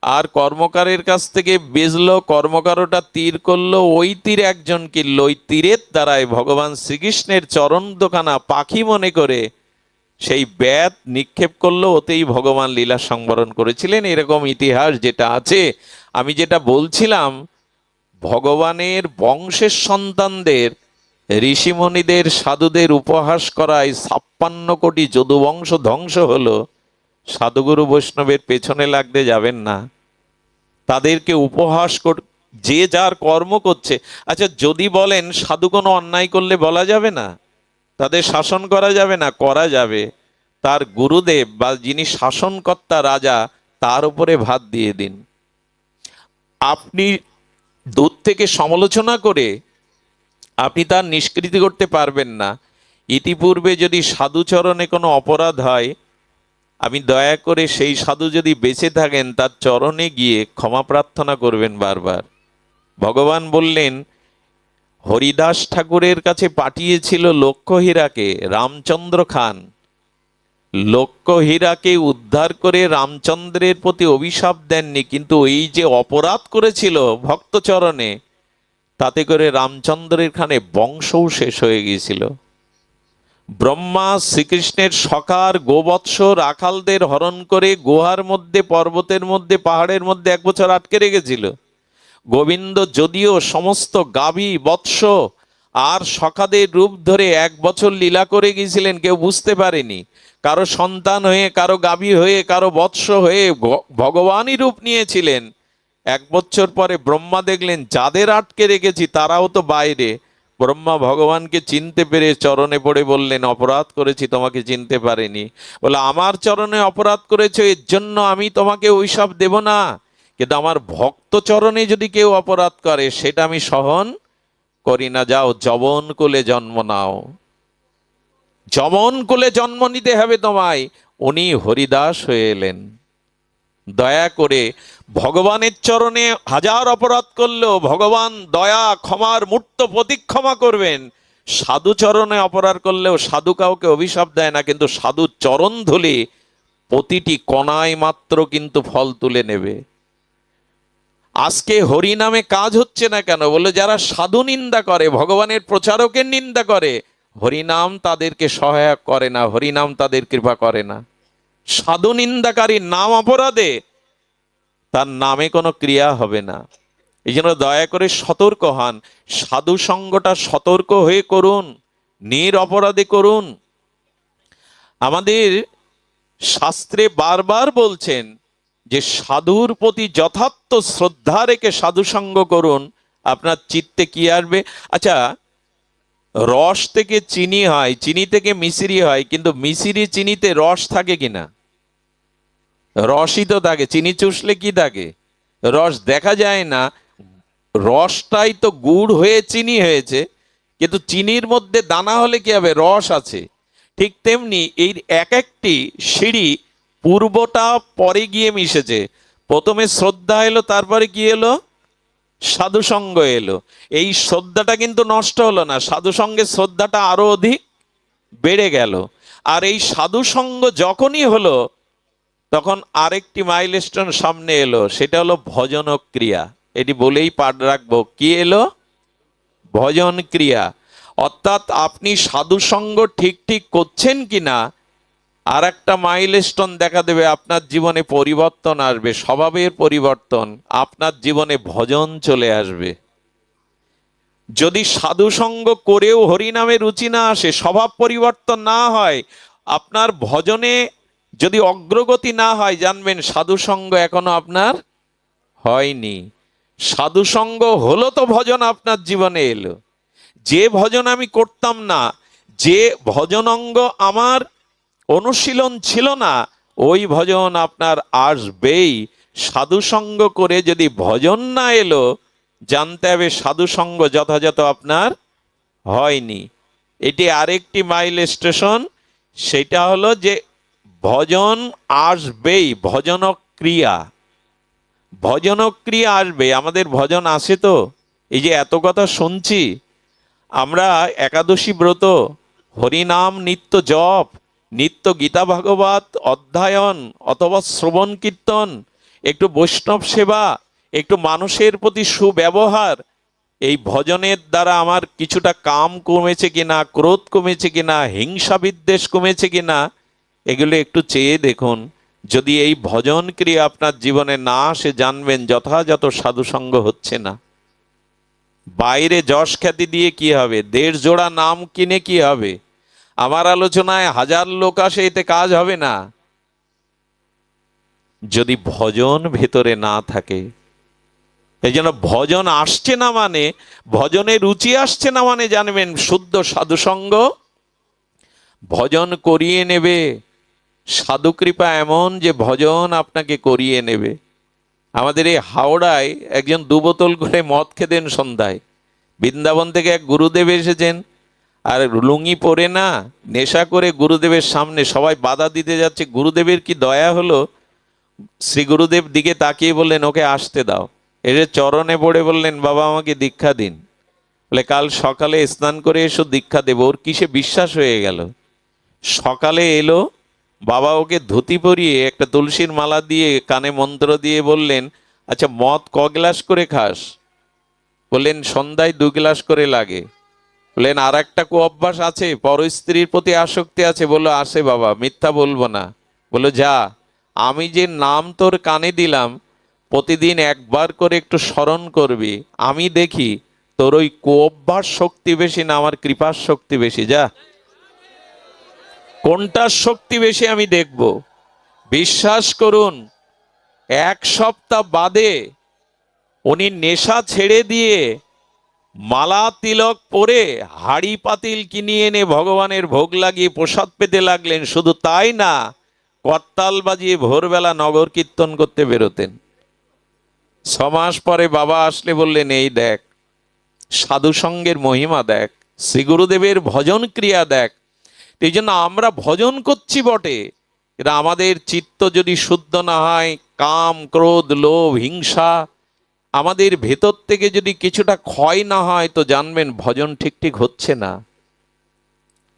আর কর্মকারের কাছ থেকে বেজলো, কর্মকারটা তীর করলো, ওই তীর একজন কিনলো, ওই তীরের দ্বারায় ভগবান শ্রীকৃষ্ণের চরণ দোকানা পাখি মনে করে সেই ব্যাত নিক্ষেপ করলো, ওতেই ভগবান লীলা সংবরণ করেছিলেন, এরকম ইতিহাস যেটা আছে। আমি যেটা বলছিলাম, ভগবানের বংশের সন্তানদের, ঋষিমণিদের, সাধুদের উপহাস করায় 56 কোটি যদুবংশ ধ্বংস হলো। সাধুগুরু বৈষ্ণবের পেছনে লাগতে যাবেন না, তাদেরকে উপহাস যে যার কর্ম করছে। আচ্ছা, যদি বলেন সাধু কোনো অন্যায় করলে বলা যাবে না, তাদের শাসন করা যাবে না? করা যাবে। তার গুরুদেব বা যিনি শাসনকর্তা রাজা, তার উপরে ভাত দিয়ে দিন। আপনি দূর থেকে সমালোচনা করে আপনি তার নিষ্কৃতি করতে পারবেন না। ইতিপূর্বে যদি সাধুচরণে কোনো অপরাধ হয়, আমি দয়া করে সেই সাধু যদি বেঁচে থাকেন, তার চরণে গিয়ে ক্ষমা প্রার্থনা করবেন বারবার। ভগবান বললেন, হরিদাস ঠাকুরের কাছে পাঠিয়েছিল লক্ষ্যহীরাকে রামচন্দ্র খান। লক্ষ্যহীরাকে উদ্ধার করে রামচন্দ্রের প্রতি অভিশাপ দেননি, কিন্তু এই যে অপরাধ করেছিল ভক্তচরণে, তাতে করে রামচন্দ্রের খানে বংশও শেষ হয়ে গিয়েছিল। ব্রহ্মা শ্রীকৃষ্ণের সখার গোবৎস রাখালদের হরণ করে গুহার মধ্যে, পর্বতের মধ্যে, পাহাড়ের মধ্যে 1 বছর আটকে রেখেছিল। গোবিন্দ যদিও সমস্ত গাভী, বৎস আর সখাদের রূপ ধরে 1 বছর লীলা করে গিয়েছিলেন, কেউ বুঝতে পারেনি। কারো সন্তান হয়ে, কারো গাভী হয়ে, কারো বৎস হয়ে ভগবানই রূপ নিয়েছিলেন। 1 বছর পরে ব্রহ্মা দেখলেন, যাদের আটকে রেখেছি তারাও তো বাইরে। ব্রহ্মা ভগবানকে চিনতে পেরে চরণে পড়ে বললেন, অপরাধ করেছি, তোমাকে চিনতে পারিনি। বলে, আমার চরণে অপরাধ করেছো, এর জন্য আমি তোমাকে অভিশাপ দেব না, কিন্তু আমার ভক্ত চরণে যদি কেউ অপরাধ করে সেটা আমি সহন করি না। যাও, যবন কুলে জন্ম নাও, যমন কুলে জন্ম নিতে হবে তোমায়। উনি হরিদাস হয়ে এলেন। দয়া করে ভগবানের চরণে হাজার অপরাধ করলেও ভগবান দয়া ক্ষমার মূর্ত প্রতীক ক্ষমা করবেন। সাধু চরণে অপরাধ করলেও সাধু কাউকে অভিশাপ দেয় না, কিন্তু সাধু চরণ ধুলে প্রতিটি কণায় মাত্র কিন্তু ফল তুলে নেবে। আজকে হরি নামে কাজ হচ্ছে না কেন? বলে, যারা সাধু নিন্দা করে, ভগবানের প্রচারকের নিন্দা করে, হরিনাম তাদেরকে সহায়ক করে না, হরিনাম তাদের কৃপা করে না। সাধু নিন্দাকারী নাম অপরাধে, তার নামে কোনো ক্রিয়া হবে না। এই জন্য দয়া করে সতর্ক হন, সাধু সঙ্গটা সতর্ক হয়ে করুন, নিরপরাধে করুন। আমাদের শাস্ত্রে বারবার বলছেন যে সাধুর প্রতি যথার্থ শ্রদ্ধা রেখে সাধু সঙ্গ করুন, আপনার চিত্তে কি আসবে? আচ্ছা, রস থেকে চিনি হয়, চিনি থেকে মিশ্রি হয়, কিন্তু মিশ্রি চিনিতে রস থাকে কিনা? রসই তো থাকে। চিনি চুষলে কি থাকে? রস দেখা যায় না। রসটাই তো গুড় হয়ে চিনি হয়েছে, কিন্তু চিনির মধ্যে দানা হলে কি হবে? রস আছে। ঠিক তেমনি এই এক একটি সিঁড়ি পূর্বটা পরে গিয়ে মিশেছে। প্রথমে শ্রদ্ধা এলো, তারপরে কি এলো? সাধু সঙ্গ এলো। এই শ্রদ্ধাটা কিন্তু নষ্ট হলো না, সাধু সঙ্গের শ্রদ্ধাটা আরো অধিক বেড়ে গেল। আর এই সাধু সঙ্গ যখনই হলো তখন আরেকটি মাইলস্টোন সামনে এলো, সেটা হলো ভজন ক্রিয়া। এটি বলেই পাঠ রাখবো, কি এলো? ভজন ক্রিয়া। অর্থাৎ আপনি সাধু সঙ্গ ঠিক ঠিক করছেন কিনা আর একটা মাইলস্টোন দেখা দেবে, আপনার জীবনে পরিবর্তন আসবে, স্বভাবের পরিবর্তন, আপনার জীবনে ভজন চলে আসবে। যদি সাধু সঙ্গ করেও হরিনামে রুচি না আসে, স্বভাব পরিবর্তন না হয়, আপনার ভজনে যদি অগ্রগতি না হয়, জানবেন সাধু সঙ্গ এখনো আপনার হয়নি। সাধু সঙ্গ হলো তো ভজন আপনার জীবনে এলো। যে ভজন আমি করতাম না, যে ভজন অঙ্গ আমার অনুশীলন ছিল না, ওই ভজন আপনার আসবেই। সাধু সঙ্গ করে যদি ভজন না এলো, জানতে হবে সাধু সঙ্গ যথাযথ আপনার হয়নি। এটি আরেকটি মাইল স্টেশন, সেটা হলো যে ভজন আসবেই, ভজন ক্রিয়া, ভজন ক্রিয়া আসবে। আমাদের ভজন আসে তো, এই যে এত কথা শুনছি, আমরা একাদশী ব্রত, হরিনাম নিত্য জপ, নিত্য গীতা ভাগবত অধ্যয়ন অথবা শ্রবণ কীর্তন, একটু বৈষ্ণব সেবা, একটু মানুষের প্রতি সুব্যবহার, এই ভজনের দ্বারা আমার কিছুটা কাম কমেছে কিনা, ক্রোধ কমেছে কিনা, হিংসা বিদ্বেষ কমেছে কিনা, এগুলো একটু চেয়ে দেখুন। যদি এই ভজন ক্রিয়া আপনার জীবনে না আসে, জানবেন যথাযথ সাধুসঙ্গ হচ্ছে না। বাইরে যশ খ্যাতি দিয়ে কি হবে? 1.5 জোড়া নাম কিনে কি হবে? আমার আলোচনায় 1000 লোক আসে, এতে কাজ হবে না যদি ভজন ভেতরে না থাকে। এই জন্য ভজন আসছে না মানে, ভজনে রুচি আসছে না মানে, জানবেন শুদ্ধ সাধুসঙ্গ ভজন করিয়ে নেবে। সাধু কৃপা এমন যে ভজন আপনাকে করিয়ে নেবে। আমাদের এই হাওড়ায় একজন 2 বোতল করে মদ খেতেন সন্ধ্যায়। বৃন্দাবন থেকে এক গুরুদেব এসেছেন, আর লুঙ্গি পরে না, নেশা করে গুরুদেবের সামনে সবাই বাধা দিতে যাচ্ছে। গুরুদেবের কি দয়া হলো, শ্রী গুরুদেব দিকে তাকিয়ে বললেন, ওকে আসতে দাও। এর চরণে পড়ে বললেন, বাবা আমাকে দীক্ষা দিন। বলে, কাল সকালে স্নান করে এসো, দীক্ষা দেবো। ওর কিসে বিশ্বাস হয়ে গেল। সকালে এলো, বাবা ওকে ধুতি পরিয়ে একটা তুলসীর মালা দিয়ে কানে মন্ত্র দিয়ে বললেন, আচ্ছা মদ ক গ্লাস করে খাস? বললেন, সন্ধ্যায় 2 গ্লাস করে লাগে। বললেন, আর একটা কু অভ্যাস আছে, পর স্ত্রীর প্রতি আসক্তি আছে? বললো, আছে বাবা, মিথ্যা বলবো না। বললো, যা, আমি যে নাম তোর কানে দিলাম, প্রতিদিন একবার করে একটু স্মরণ করবি, আমি দেখি তোর ওই কুঅভ্যাস শক্তি বেশি না আমার কৃপার শক্তি বেশি। যা, কোনটার শক্তি বেশি আমি দেখব। বিশ্বাস করুন, 1 সপ্তাহ বাদে উনি নেশা ছেড়ে দিয়ে মালা তিলক পরে হাড়ি পাতিল কিনে এনে ভগবানের ভোগ লাগিয়ে প্রসাদ পেতে লাগলেন। শুধু তাই না, করতাল বাজিয়ে ভোরবেলা নগর কীর্তন করতে বেরোতেন। 6 মাস পরে বাবা আসলে বললেন, এই দেখ সাধু সঙ্গের মহিমা, দেখ শ্রী গুরুদেবের ভজন ক্রিয়া দেখ। এই জন্য আমরা ভজন করছি বটে, এটা আমাদের চিত্ত যদি শুদ্ধ না হয়, কাম ক্রোধ লোভ হিংসা আমাদের ভেতর থেকে যদি কিছুটা ক্ষয় না হয়, তো জানবেন ভজন ঠিক ঠিক হচ্ছে না।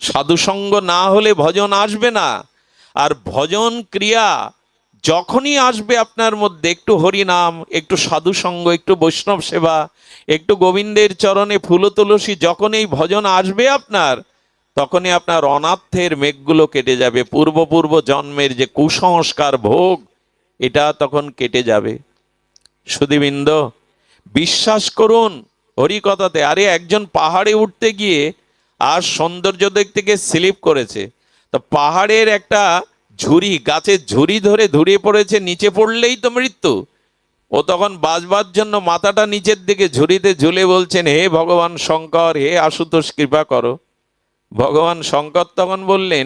সাধুসঙ্গ না হলে ভজন আসবে না। আর ভজন ক্রিয়া যখনই আসবে আপনার মধ্যে, একটু হরিনাম, একটু সাধুসঙ্গ, একটু বৈষ্ণব সেবা, একটু গোবিন্দের চরণে ফুল তুলসী, যখন এই ভজন আসবে আপনার, তখনই আপনার অনাথের মেঘগুলো কেটে যাবে। পূর্ব জন্মের যে কুসংস্কার ভোগ, এটা তখন কেটে যাবে। সুধীবৃন্দ, বিশ্বাস করুন হরিকথাতে। আরে একজন পাহাড়ে উঠতে গিয়ে আর সৌন্দর্য দেখতে গিয়ে স্লিপ করেছে, তো পাহাড়ের একটা ঝুড়ি, গাছের ঝুড়ি ধরে ধুড়িয়ে পড়েছে, নিচে পড়লেই তো মৃত্যু। ও তখন বাঁচবার জন্য মাথাটা নিচের দিকে ঝুড়িতে ঝুলে বলছেন, হে ভগবান শঙ্কর, হে আশুতোষ, কৃপা করো। ভগবান শঙ্কর তখন বললেন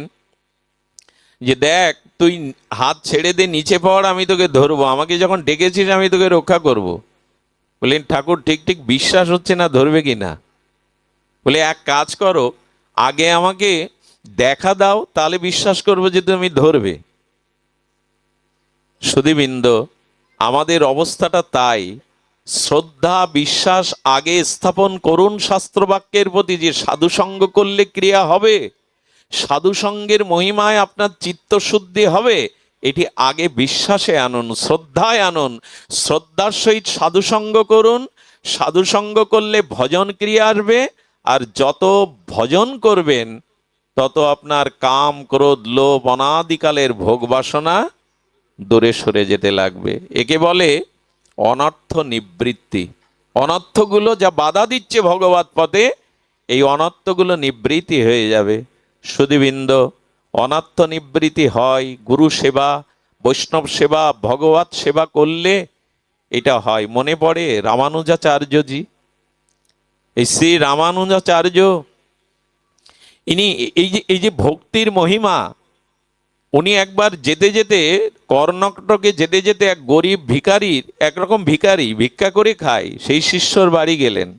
যে, দেখ তুই হাত ছেড়ে দে, নিচে পড়, আমি তোকে ধরবো। আমাকে যখন ডেকেছিস আমি তোকে রক্ষা করব। বললেন, ঠাকুর ঠিক ঠিক বিশ্বাস হচ্ছে না ধরবে কি না। বলে, এক কাজ করো, আগে আমাকে দেখা দাও, তাহলে বিশ্বাস করবো যে তুমি ধরবে। সুধীবৃন্দ, আমাদের অবস্থাটা তাই। শ্রদ্ধা বিশ্বাস আগে স্থাপন করুন শাস্ত্রবাক্যের প্রতি, যে সাধুসঙ্গ করলে ক্রিয়া হবে। সাধু সঙ্গের মহিমায় আপনার চিত্তশুদ্ধি হবে, এটি আগে বিশ্বাসে আনুন, শ্রদ্ধায় আনুন। শ্রদ্ধার সহিত সাধুসঙ্গ করুন। সাধুসঙ্গ করলে ভজন ক্রিয়া আসবে, আর যত ভজন করবেন তত আপনার কাম, ক্রোধ, লোভ, অনাদিকালের ভোগ বাসনা দূরে সরে যেতে লাগবে। একে বলে অনর্থ নিবৃত্তি। অনর্থগুলো যা বাধা দিচ্ছে ভগবত পথে, এই অনর্থগুলো নিবৃত্তি হয়ে যাবে। সুধীবৃন্দ, অনর্থ নিবৃত্তি হয় গুরু সেবা, বৈষ্ণব সেবা, ভগবত সেবা করলে এটা হয়। মনে পড়ে রামানুজাচার্যজি, এই শ্রী রামানুজাচার্য, ইনি এই যে ভক্তির মহিমা, উনি একবার যেতে যেতে, কর্ণাটকে যেতে যেতে এক গরিব ভিখারির, একরকম ভিখারি ভিক্ষা করে খায়, সেই শিষ্যর বাড়ি গেলেন।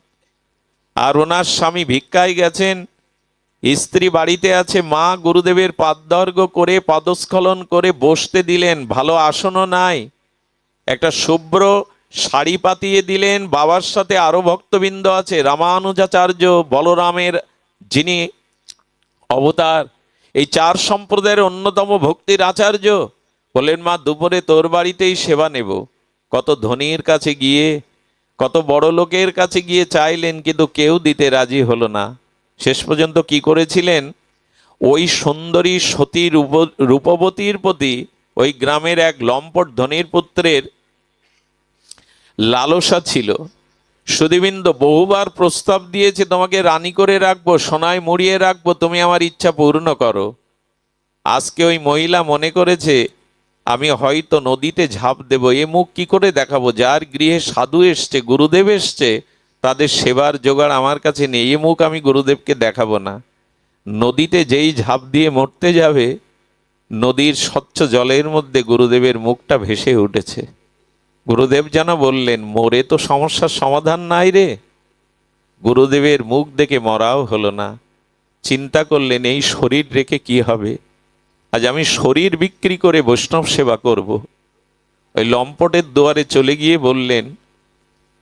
আর ওনার স্বামী ভিক্ষায় গেছেন, স্ত্রী বাড়িতে আছে। মা গুরুদেবের পাদর্ঘ করে পদস্খলন করে বসতে দিলেন, ভালো আসনও নাই, একটা শুভ্র শাড়ি পাতিয়ে দিলেন। বাবার সাথে আরো ভক্তবৃন্দ আছে, রামানুজাচার্য, বলরামের যিনি অবতার, এই চার সম্প্রদায়ের অন্যতম ভক্তির আচার্য। বললেন, মা দুপুরে তোর বাড়িতেই সেবা নেব। কত ধনীর কাছে গিয়ে, কত বড় লোকের কাছে গিয়ে চাইলেন, কিন্তু কেউ দিতে রাজি হলো না। শেষ পর্যন্ত কি করেছিলেন, ওই সুন্দরী সতী রূপবতীর প্রতি ওই গ্রামের এক লম্পট ধনীর পুত্রের লালসা ছিল। সুধীবৃন্দ, বহুবার প্রস্তাব দিয়েছে, তোমাকে রানী করে রাখবো, সোনায় মুড়িয়ে রাখবো, তুমি আমার ইচ্ছা পূর্ণ করো। আজকে ওই মহিলা মনে করেছে আমি হয়তো নদীতে ঝাঁপ দেব। এ মুখ কি করে দেখাবো? যার গৃহে সাধু এসছে, গুরুদেব এসছে, তাদের সেবার জোগাড় আমার কাছে নেই, এ মুখ আমি গুরুদেবকে দেখাবো না। নদীতে যেই ঝাঁপ দিয়ে মরতে যাবে, নদীর স্বচ্ছ জলের মধ্যে গুরুদেবের মুখটা ভেসে উঠেছে। গুরুদেব যেন বললেন, মরে তো সমস্যার সমাধান নাই রে। গুরুদেবের মুখ দেখে মরাও হলো না। চিন্তা করলেন, এই শরীর রেখে কি হবে? আজ আমি শরীর বিক্রি করে বৈষ্ণব সেবা করব। ওই লম্পটের দুয়ারে চলে গিয়ে বললেন,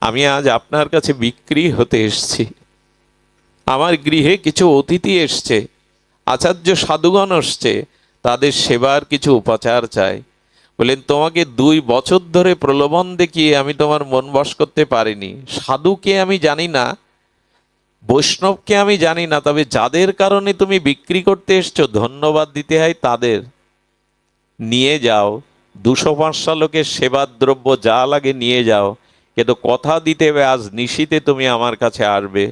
আমি আজ আপনার কাছে বিক্রি হতে এসছি। আমার গৃহে কিছু অতিথি এসছে, আচার্য সাধুগণ এসছে, তাদের সেবার কিছু উপাচার চাই। বললেন, তোমাকে 2 বছর ধরে প্রলোভন দেখিয়ে আমি তোমার মন বশ করতে পারিনি। সাধুকে আমি জানি না, বৈষ্ণবকে আমি জানি না, তবে যাদের কারণে তুমি বিক্রি করতে এসছো, ধন্যবাদ দিতে হয় তাদের। নিয়ে যাও, 200-500 লোকের সেবার দ্রব্য যা লাগে নিয়ে যাও, কিন্তু কথা দিতে হবে আজ নিশীতে তুমি আমার কাছে আসবে।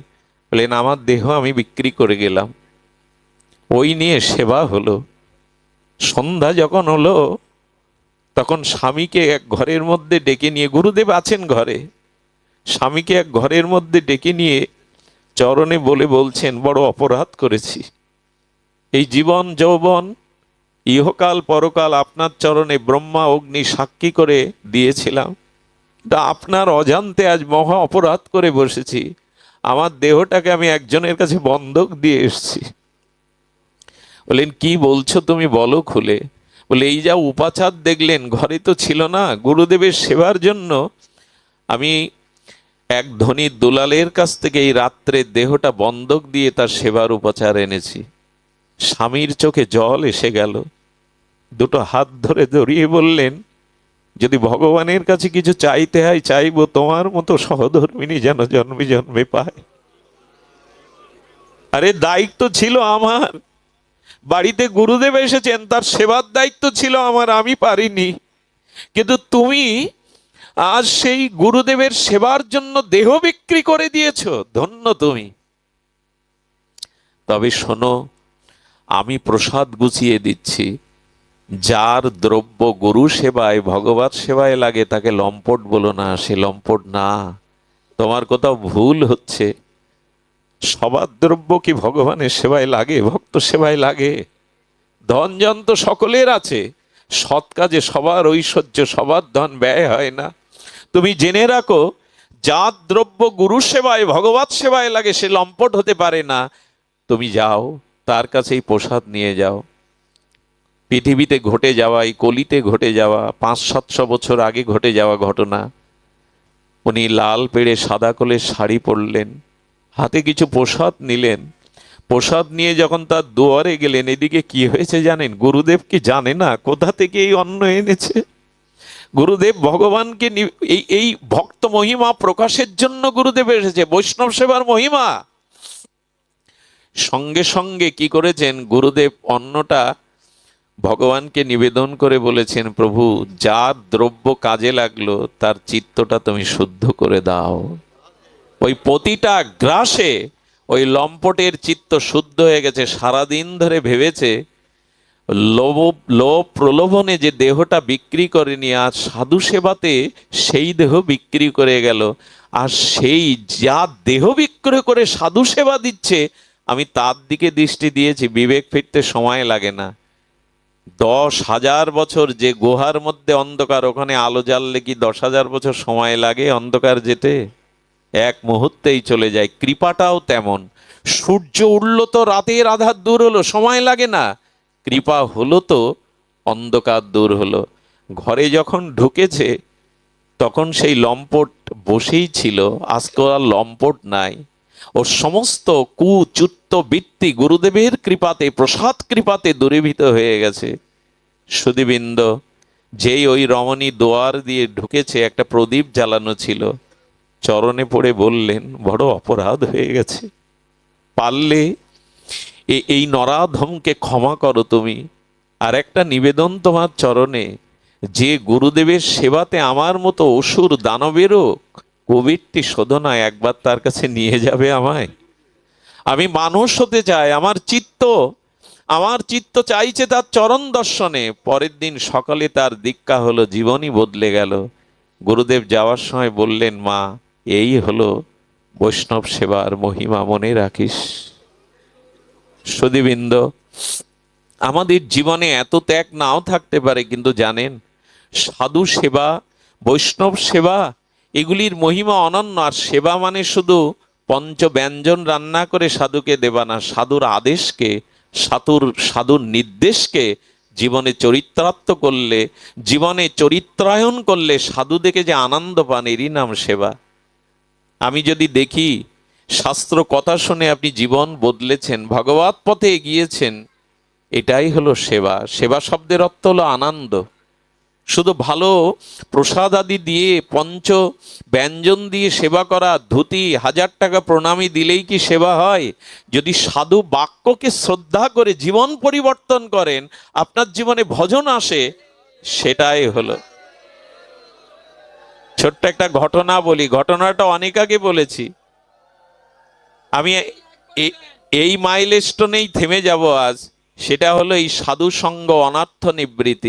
বললেন, আমার দেহ আমি বিক্রি করে গেলাম। ওই নিয়ে সেবা হলো। সন্ধ্যা যখন হলো, তখন স্বামীকে এক ঘরের মধ্যে ডেকে নিয়ে, গুরুদেব আছেন ঘরে, স্বামীকে এক ঘরের মধ্যে ডেকে নিয়ে চরণে বলে বলছেন, বড় অপরাধ করেছি। এই জীবন যৌবন, ইহকাল পরকাল আপনার চরণে ব্রহ্মা অগ্নি সাক্ষী করে দিয়েছিলাম, তা আপনার অজান্তে আজ মহা অপরাধ করে বসেছি। আমার দেহটাকে আমি একজনের কাছে বন্ধক দিয়ে এসেছি। বললেন, কি বলছো তুমি, বলো খুলে। বলে, এই যা উপাচার দেখলেন, ঘরে তো ছিল না। গুরুদেবের সেবার জন্য আমি এক ধনী দুলালের কাছ থেকে এই রাত্রে দেহটা বন্ধক দিয়ে তার সেবার উপাচার এনেছি। স্বামীর চোখে জল এসে গেল, দুটো হাত ধরে জড়িয়ে বললেন, যদি ভগবানের কাছে কিছু চাইতে হয় চাইবো, তোমার মতো সহধর্মিনী যেন জন্মে জন্মে পায়। আরে দায়িত্ব ছিল আমার, বাড়িতে গুরুদেব এসেছেন, তার সেবার দায়িত্ব ছিল আমার, আমি পারিনি। কিন্তু তুমি আজ সেই গুরুদেবের সেবার জন্য দেহ বিক্রি করে দিয়েছো, ধন্য তুমি। তবে শোনো, আমি প্রসাদ গুছিয়ে দিচ্ছি। যার দ্রব্য গুরু সেবায়, ভগবত সেবায় লাগে, তাকে লম্পট বলো না, সে লম্পট না। তোমার কোথাও ভুল হচ্ছে। সবার দ্রব্য কি ভগবানের সেবায় লাগে, ভক্ত সেবায় লাগে? ধন জন তো সকলের আছে, সৎ কাজে সবার ঐশ্বর্য, সবার ধন ব্যয় হয় না। তুমি জেনে রাখো, যার দ্রব্য গুরু সেবায়, ভগবত সেবায় লাগে, সে লম্পট হতে পারে না। তুমি যাও, তার কাছেই প্রসাদ নিয়ে যাও। পৃথিবীতে ঘটে যাওয়া, এই কলিতে ঘটে যাওয়া, 500-700 বছর আগে ঘটে যাওয়া ঘটনা। উনি লাল পেড়ে সাদা কোলের শাড়ি পরলেন, হাতে কিছু প্রসাদ নিলেন, প্রসাদ নিয়ে যখন তার দুয়ারে গেলেন, এদিকে কি হয়েছে জানেন? গুরুদেব কি জানে না কোথা থেকে এই অন্ন এনেছে? গুরুদেব ভগবানকে এই এই ভক্ত মহিমা প্রকাশের জন্য গুরুদেব এসেছে, বৈষ্ণব সেবার মহিমা। সঙ্গে সঙ্গে কি করেছেন গুরুদেব? অন্নটা ভগবানকে নিবেদন করে বলেছেন, প্রভু যা দ্রব্য কাজে লাগলো তার চিত্তটা তুমি শুদ্ধ করে দাও। ওই প্রতিটা গ্রাসে ওই লম্পটের চিত্ত শুদ্ধ হয়ে গেছে। সারাদিন ধরে ভেবেছে লোভ প্রলোভনে যে দেহটা বিক্রি করেনি, আজ সাধু সেবাতে সেই দেহ বিক্রি করে গেল। আর সেই যা দেহ বিক্রয় করে সাধু সেবা দিচ্ছে, আমি তার দিকে দৃষ্টি দিয়েছি। বিবেক ফিরতে সময় লাগে না। 10,000 বছর যে গুহার মধ্যে অন্ধকার, ওখানে আলো জ্বাললে কি 10,000 বছর সময় লাগে অন্ধকার যেতে? এক মুহূর্তেই চলে যায়। কৃপাটাও তেমন। সূর্য উঠল তো রাতের আধার দূর হলো, সময় লাগে না। কৃপা হলো তো অন্ধকার দূর হলো। ঘরে যখন ঢুকেছে তখন সেই লম্পট বসেই ছিল, আজকে আর লম্পট নাই। ওর সমস্ত কুচুত্ত বৃত্তি গুরুদেবের কৃপাতে, প্রসাদ কৃপাতে দূরীভূত হয়ে গেছে। সুধীবৃন্দ, যেই ওই রমণী দোয়ার দিয়ে ঢুকেছে, একটা প্রদীপ জ্বালানো ছিল, চরণে পড়ে বললেন, বড় অপরাধ হয়ে গেছে, পারলে এই নরাধমকে ক্ষমা করো তুমি। আর একটা নিবেদন তোমার চরণে, যে গুরুদেবের সেবাতে আমার মতো অসুর দানবেরও কবিরটি শোধনায় একবার তার কাছে নিয়ে যাবে আমায়। আমি মানুষ হতে চাই, আমার চিত্ত চাইছে তার চরণ দর্শনে। পরের দিন সকালে তার দীক্ষা হলো, জীবনই বদলে গেল। গুরুদেব যাওয়ার সময় বললেন, মা এই হলো বৈষ্ণব সেবার মহিমা, মনে রাখিস। সুধীবৃন্দ, আমাদের জীবনে এত ত্যাগ নাও থাকতে পারে, কিন্তু জানেন সাধু সেবা, বৈষ্ণব সেবা, এগুলির মহিমা অনন্য। আর সেবা মানে শুধু পঞ্চ ব্যঞ্জন রান্না করে সাধুকে দেবা না, সাধুর আদেশকে, সাধুর নির্দেশকে জীবনে চরিত্রার্থ করলে, জীবনে চরিত্রায়ন করলে সাধু দেখে যে আনন্দ পান, এরই নাম সেবা। আমি যদি দেখি শাস্ত্র কথা শুনে আপনি জীবন বদলেছেন, ভগবত পথে এগিয়েছেন, এটাই হলো সেবা। সেবা শব্দের অর্থ হলো আনন্দ। শুধু ভালো প্রসাদ আদি দিয়ে, পঞ্চ ব্যঞ্জন দিয়ে সেবা করা, ধুতি 1000 টাকা প্রণামী দিলেই কি সেবা হয়? যদি সাধু বাক্যকে শ্রদ্ধা করে জীবন পরিবর্তন করেন, আপনার জীবনে ভজন আসে, সেটাই হলো। ছোট্ট একটা ঘটনা বলি, ঘটনাটা অনেক আগে বলেছি। আমি এই মাইলস্টোনেই থেমে যাব আজ। সেটা হলো এই সাধু সঙ্গ অনর্থ নিবৃত্তি।